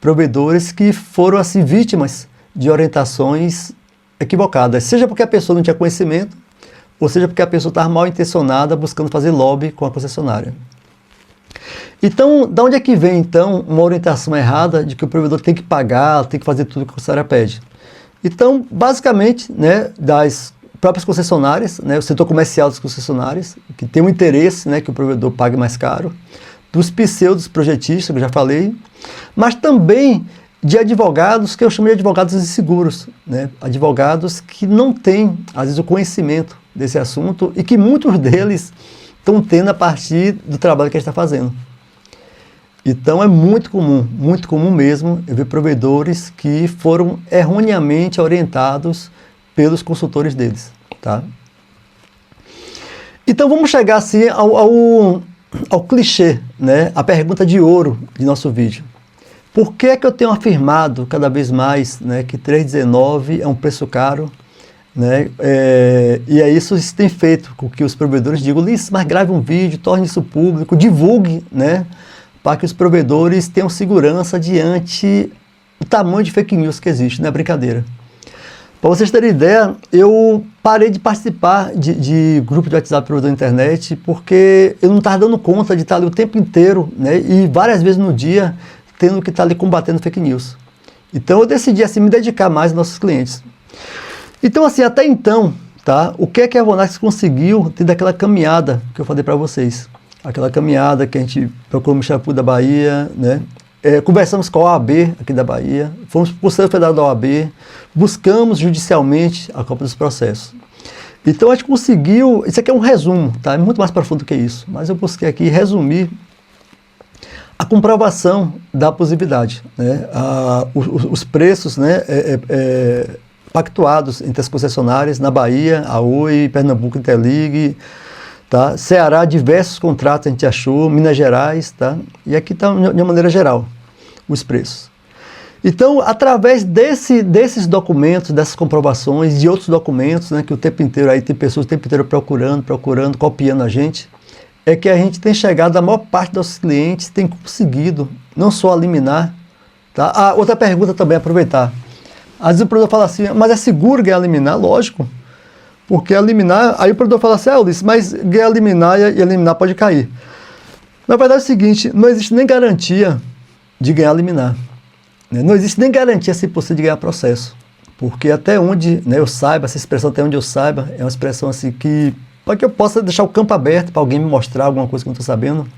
provedores que foram assim vítimas de orientações equivocadas, seja porque a pessoa não tinha conhecimento, ou seja porque a pessoa estava mal intencionada buscando fazer lobby com a concessionária. Então, da onde é que vem então uma orientação errada de que o provedor tem que pagar, tem que fazer tudo que a concessionária pede? Então, basicamente, né, das próprias concessionárias, né, o setor comercial das concessionárias, que tem um interesse, né, que o provedor pague mais caro, dos pseudos projetistas, que eu já falei, mas também de advogados, que eu chamo de advogados inseguros, né, advogados que não têm, às vezes, o conhecimento desse assunto e que muitos deles estão tendo a partir do trabalho que a gente está fazendo. Então é muito comum mesmo, eu ver provedores que foram erroneamente orientados pelos consultores deles, tá? Então vamos chegar assim ao clichê, né? A pergunta de ouro de nosso vídeo. Por que é que eu tenho afirmado cada vez mais, né, que 3,19 é um preço caro, né? E é isso tem feito com que os provedores digam, Ulisses, mas grave um vídeo, torne isso público, divulgue, né? Para que os provedores tenham segurança diante do tamanho de fake news que existe, não é brincadeira. Para vocês terem ideia, eu parei de participar de grupo de WhatsApp provedor da internet porque eu não estava dando conta de estar ali o tempo inteiro, né, e várias vezes no dia tendo que estar ali combatendo fake news. Então eu decidi assim, me dedicar mais aos nossos clientes. Então assim, até então, tá, o que é que a Vonax conseguiu ter daquela caminhada que eu falei para vocês? Aquela caminhada que a gente procurou no Chapu da Bahia, né? Conversamos com a OAB aqui da Bahia, fomos para o Conselho Federal da OAB, buscamos judicialmente a cópia dos processos. Então a gente conseguiu, isso aqui é um resumo, tá? É muito mais profundo que isso, mas eu busquei aqui resumir a comprovação da abusividade, né? Os preços, né, pactuados entre as concessionárias na Bahia, a Oi, Pernambuco Interlig, tá? Ceará, diversos contratos a gente achou, Minas Gerais, tá? E aqui está de uma maneira geral os preços. Então, através desses documentos, dessas comprovações, de outros documentos, né, que o tempo inteiro aí tem pessoas o tempo inteiro procurando, copiando a gente, é que a gente tem chegado, a maior parte dos clientes tem conseguido não só eliminar, tá? Outra pergunta também, aproveitar. Às vezes o produtor fala assim, mas é seguro ganhar liminar? Lógico. Porque eliminar, aí o produtor fala assim, Ulisses, mas ganhar liminar e eliminar pode cair. Na verdade é o seguinte, não existe nem garantia de ganhar liminar. Né? Não existe nem garantia 100% de ganhar processo. Porque até onde, né, eu saiba, essa expressão até onde eu saiba, é uma expressão assim que, para que eu possa deixar o campo aberto para alguém me mostrar alguma coisa que eu não estou sabendo.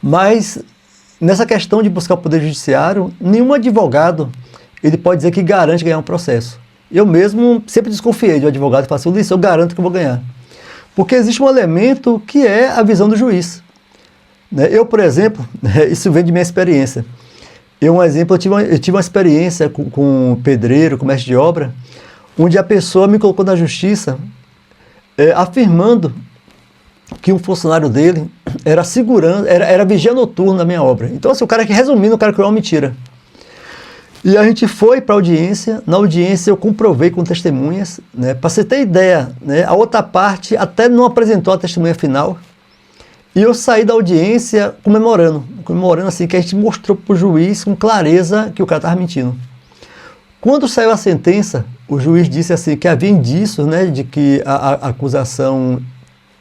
Mas nessa questão de buscar o poder judiciário, nenhum advogado ele pode dizer que garante ganhar um processo. Eu mesmo sempre desconfiei de um advogado e falo assim, Ulisses, eu garanto que eu vou ganhar. Porque existe um elemento que é a visão do juiz. Eu, por exemplo, isso vem de minha experiência. Eu tive uma experiência com pedreiro, com mestre de obra, onde a pessoa me colocou na justiça afirmando que um funcionário dele era vigia noturno na minha obra. Então, assim, resumindo, o cara criou uma mentira. E a gente foi para a audiência, na audiência eu comprovei com testemunhas, né? Para você ter ideia, né? A outra parte até não apresentou a testemunha final, e eu saí da audiência comemorando assim, que a gente mostrou para o juiz com clareza que o cara estava mentindo. Quando saiu a sentença, o juiz disse assim, que havia indícios, né, de que a acusação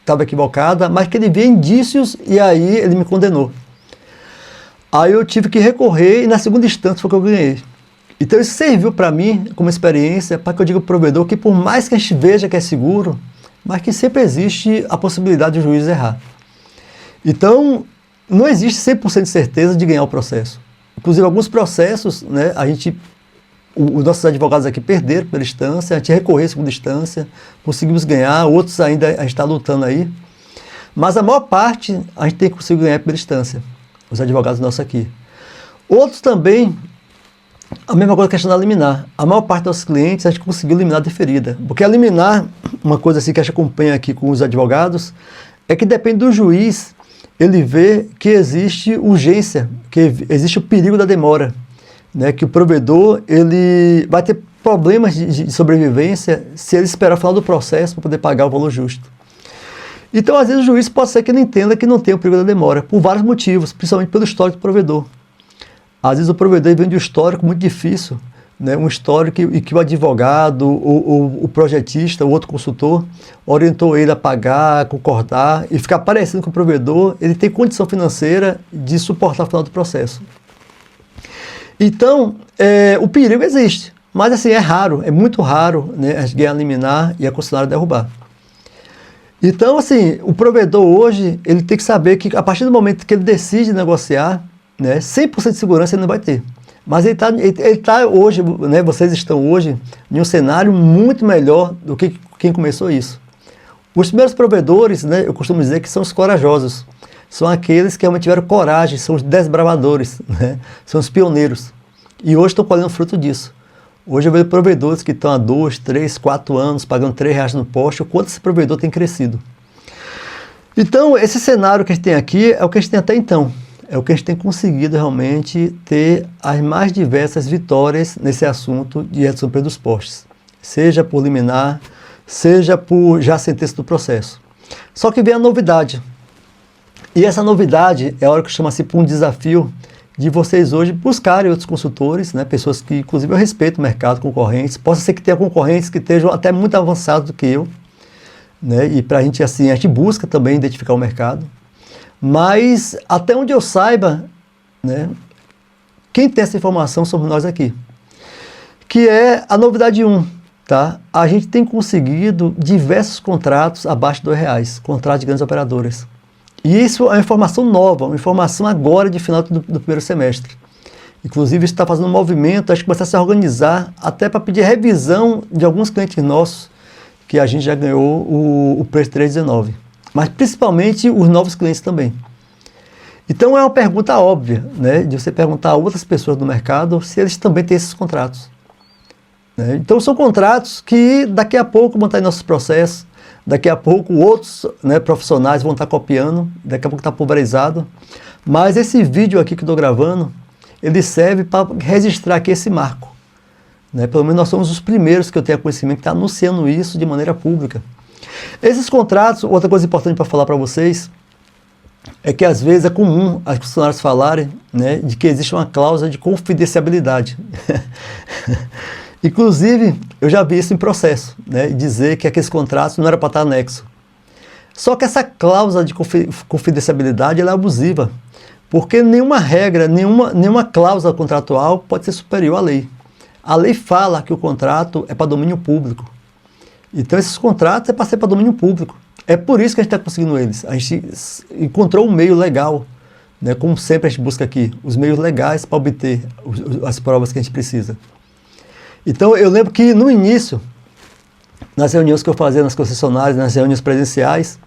estava equivocada, mas que ele via indícios e aí ele me condenou. Aí eu tive que recorrer e na segunda instância foi que eu ganhei. Então isso serviu para mim como experiência, para que eu diga para o provedor que por mais que a gente veja que é seguro, mas que sempre existe a possibilidade do juiz errar. Então não existe 100% de certeza de ganhar o processo. Inclusive alguns processos, né, os nossos advogados aqui perderam pela instância, a gente recorreu à segunda instância, conseguimos ganhar, outros ainda a gente está lutando aí. Mas a maior parte a gente tem conseguido ganhar pela instância, os advogados nossos aqui. Outros também, a mesma coisa, questão da liminar. A maior parte dos clientes a gente conseguiu liminar deferida. Porque a liminar, uma coisa assim que a gente acompanha aqui com os advogados, é que depende do juiz, ele vê que existe urgência, que existe o perigo da demora. Né, que o provedor ele vai ter problemas de sobrevivência se ele esperar o final do processo para poder pagar o valor justo. Então, às vezes, o juiz pode ser que ele entenda que não tem o perigo da demora, por vários motivos, principalmente pelo histórico do provedor. Às vezes, o provedor vem de um histórico muito difícil, né, um histórico que o advogado, o projetista, o outro consultor, orientou ele a pagar, a concordar, e ficar parecendo que o provedor ele tem condição financeira de suportar o final do processo. Então, o perigo existe. Mas assim, é raro, é muito raro, né, a gente ganhar liminar e a concessionária derrubar. Então, assim, o provedor hoje, ele tem que saber que a partir do momento que ele decide negociar, né, 100% de segurança ele não vai ter. Mas ele tá hoje, né, vocês estão hoje em um cenário muito melhor do que quem começou isso. Os primeiros provedores, né, eu costumo dizer que são os corajosos. São aqueles que realmente tiveram coragem, são os desbravadores, né, são os pioneiros. E hoje estão colhendo fruto disso. Hoje eu vejo provedores que estão há 2, 3, 4 anos pagando R$3 no poste, o quanto esse provedor tem crescido. Então, esse cenário que a gente tem aqui é o que a gente tem até então. É o que a gente tem conseguido realmente ter as mais diversas vitórias nesse assunto de redução do preço dos postes. Seja por liminar, seja por já sentença do processo. Só que vem a novidade. E essa novidade é a hora que chama-se por um desafio de vocês hoje buscarem outros consultores, né, pessoas que, inclusive, eu respeito o mercado, concorrentes. Possa ser que tenha concorrentes que estejam até muito avançados do que eu, né, e para a gente busca também identificar o mercado. Mas, até onde eu saiba, né, quem tem essa informação somos nós aqui. Que é a novidade 1, tá? A gente tem conseguido diversos contratos abaixo de R$2, contratos de grandes operadoras. E isso é uma informação nova, uma informação agora de final do primeiro semestre. Inclusive, isso está fazendo um movimento, acho que começar a se organizar até para pedir revisão de alguns clientes nossos, que a gente já ganhou o preço 3,19. Mas principalmente os novos clientes também. Então é uma pergunta óbvia, né, de você perguntar a outras pessoas do mercado se eles também têm esses contratos. Né? Então são contratos que daqui a pouco vão estar em nossos processos. Daqui a pouco outros, né, profissionais vão estar copiando, daqui a pouco está pulverizado. Mas esse vídeo aqui que eu estou gravando, ele serve para registrar aqui esse marco. Né? Pelo menos nós somos os primeiros que eu tenho conhecimento que está anunciando isso de maneira pública. Esses contratos, outra coisa importante para falar para vocês, é que às vezes é comum as funcionários falarem, né, de que existe uma cláusula de confidencialidade. Inclusive, eu já vi isso em processo, né, dizer que aqueles contratos não era para estar anexo. Só que essa cláusula de confidencialidade ela é abusiva, porque nenhuma regra, nenhuma cláusula contratual pode ser superior à lei. A lei fala que o contrato é para domínio público. Então esses contratos é para ser para domínio público. É por isso que a gente está conseguindo eles. A gente encontrou um meio legal, né, como sempre a gente busca aqui, os meios legais para obter as provas que a gente precisa. Então eu lembro que no início, nas reuniões que eu fazia nas concessionárias, nas reuniões presenciais,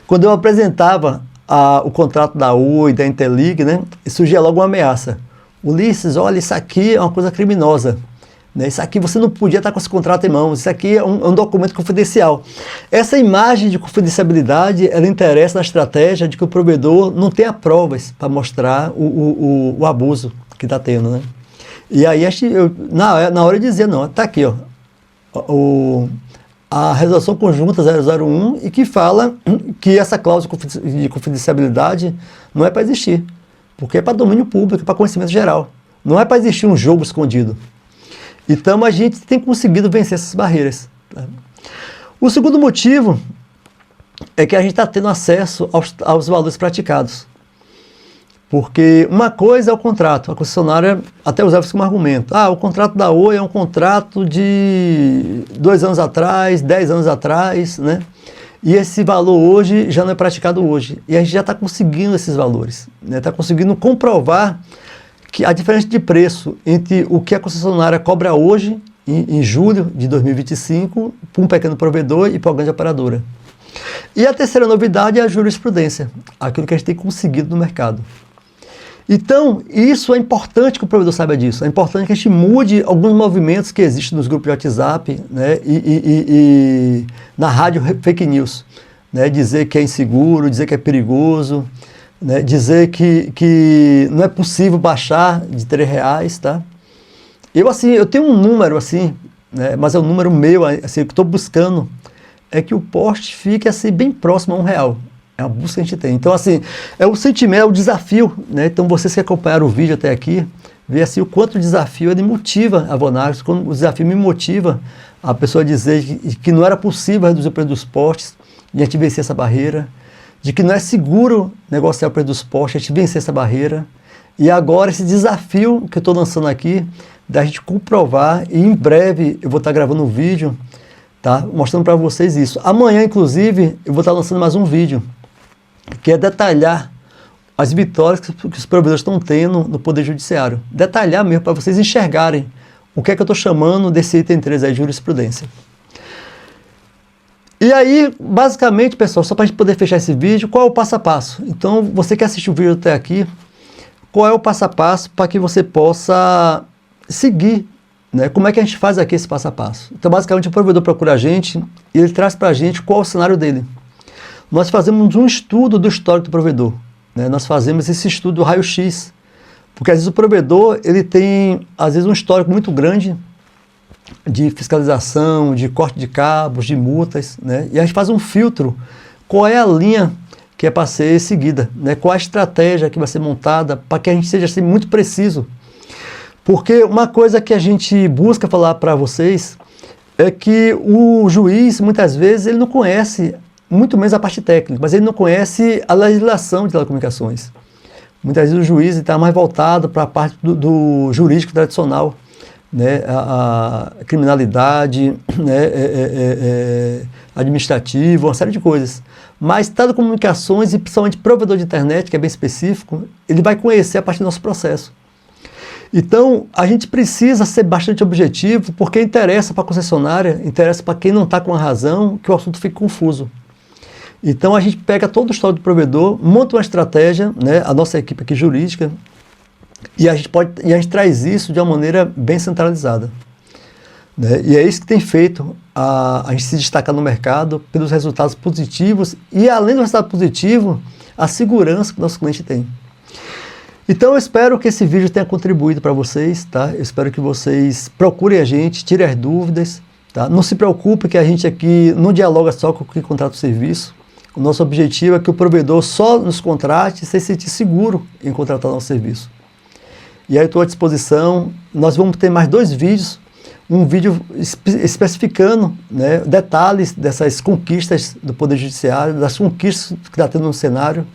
quando eu apresentava o contrato da Oi, da Interlig, né, surgia logo uma ameaça. Ulisses, olha, isso aqui é uma coisa criminosa. Né, isso aqui você não podia estar com esse contrato em mãos, isso aqui é um documento confidencial. Essa imagem de confidencialidade, ela interessa na estratégia de que o provedor não tenha provas para mostrar o abuso que está tendo, né? E aí, na hora eu dizia, não, está aqui, ó, a resolução conjunta 001 e que fala que essa cláusula de confidencialidade não é para existir, porque é para domínio público, é para conhecimento geral. Não é para existir um jogo escondido. Então, a gente tem conseguido vencer essas barreiras. Tá? O segundo motivo é que a gente está tendo acesso aos valores praticados. Porque uma coisa é o contrato, a concessionária até usava isso como argumento. O contrato da Oi é um contrato de 2 anos atrás, 10 anos atrás, né? E esse valor hoje já não é praticado hoje. E a gente já está conseguindo esses valores, né? Está conseguindo comprovar que a diferença de preço entre o que a concessionária cobra hoje, em julho de 2025, para um pequeno provedor e para uma grande operadora. E a terceira novidade é a jurisprudência, aquilo que a gente tem conseguido no mercado. Então, isso é importante que o provedor saiba disso, é importante que a gente mude alguns movimentos que existem nos grupos de WhatsApp, né, e na rádio fake news, né, dizer que é inseguro, dizer que é perigoso, né, dizer que não é possível baixar de R$3, tá? Eu tenho um número assim, né, mas é um número meu, assim, que estou buscando, é que o poste fique assim, bem próximo a R$1. É uma busca que a gente tem. Então, assim, é o sentimento, é o desafio, né? Então, vocês que acompanharam o vídeo até aqui, vê assim o quanto o desafio ele motiva a Vonax, quando o desafio me motiva a pessoa a dizer que não era possível reduzir o preço dos postes e a gente vencer essa barreira, de que não é seguro negociar o preço dos postes, a gente vencer essa barreira. E agora esse desafio que eu estou lançando aqui da gente comprovar, e em breve eu vou estar gravando um vídeo, tá, mostrando para vocês isso. Amanhã, inclusive, eu vou estar lançando mais um vídeo, que é detalhar as vitórias que os provedores estão tendo no Poder Judiciário. Detalhar mesmo, para vocês enxergarem o que é que eu estou chamando desse item 3 aí, jurisprudência. E aí, basicamente, pessoal, só para a gente poder fechar esse vídeo, qual é o passo a passo? Então, você que assistiu o vídeo até aqui, qual é o passo a passo para que você possa seguir, né? Como é que a gente faz aqui esse passo a passo? Então, basicamente, o provedor procura a gente e ele traz para a gente qual é o cenário dele. Nós fazemos um estudo do histórico do provedor, né? Nós fazemos esse estudo do raio-x, porque às vezes o provedor ele tem, às vezes, um histórico muito grande de fiscalização, de corte de cabos, de multas, né? E a gente faz um filtro, qual é a linha que é para ser seguida, né? Qual a estratégia que vai ser montada para que a gente seja assim, muito preciso. Porque uma coisa que a gente busca falar para vocês é que o juiz, muitas vezes, ele não conhece, muito menos a parte técnica, mas ele não conhece a legislação de telecomunicações. Muitas vezes o juiz está mais voltado para a parte do jurídico tradicional, né, a criminalidade, né, administrativa, uma série de coisas. Mas telecomunicações e principalmente provedor de internet, que é bem específico, ele vai conhecer a partir do nosso processo. Então, a gente precisa ser bastante objetivo, porque interessa para a concessionária, interessa para quem não está com a razão, que o assunto fique confuso. Então, a gente pega todo o histórico do provedor, monta uma estratégia, né, a nossa equipe aqui jurídica, e a gente traz isso de uma maneira bem centralizada, né? E é isso que tem feito a gente se destacar no mercado pelos resultados positivos e, além do resultado positivo, a segurança que o nosso cliente tem. Então eu espero que esse vídeo tenha contribuído para vocês, tá? Eu espero que vocês procurem a gente, tirem as dúvidas, tá? Não se preocupe que a gente aqui não dialoga só com quem contrata o serviço. O nosso objetivo é que o provedor só nos contrate se sentir seguro em contratar o nosso serviço. E aí eu estou à disposição. Nós vamos ter mais 2 vídeos, um vídeo especificando, né, detalhes dessas conquistas do Poder Judiciário, das conquistas que está tendo no cenário.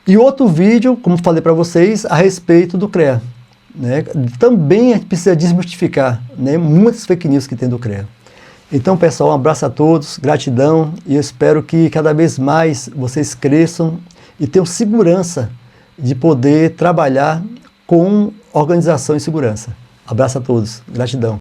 E outro vídeo, como falei para vocês, a respeito do CREA, né? Também a gente precisa desmistificar, né, muitas fake news que tem do CREA. Então, pessoal, um abraço a todos, gratidão, e eu espero que cada vez mais vocês cresçam e tenham segurança de poder trabalhar com organização e segurança. Abraço a todos, gratidão.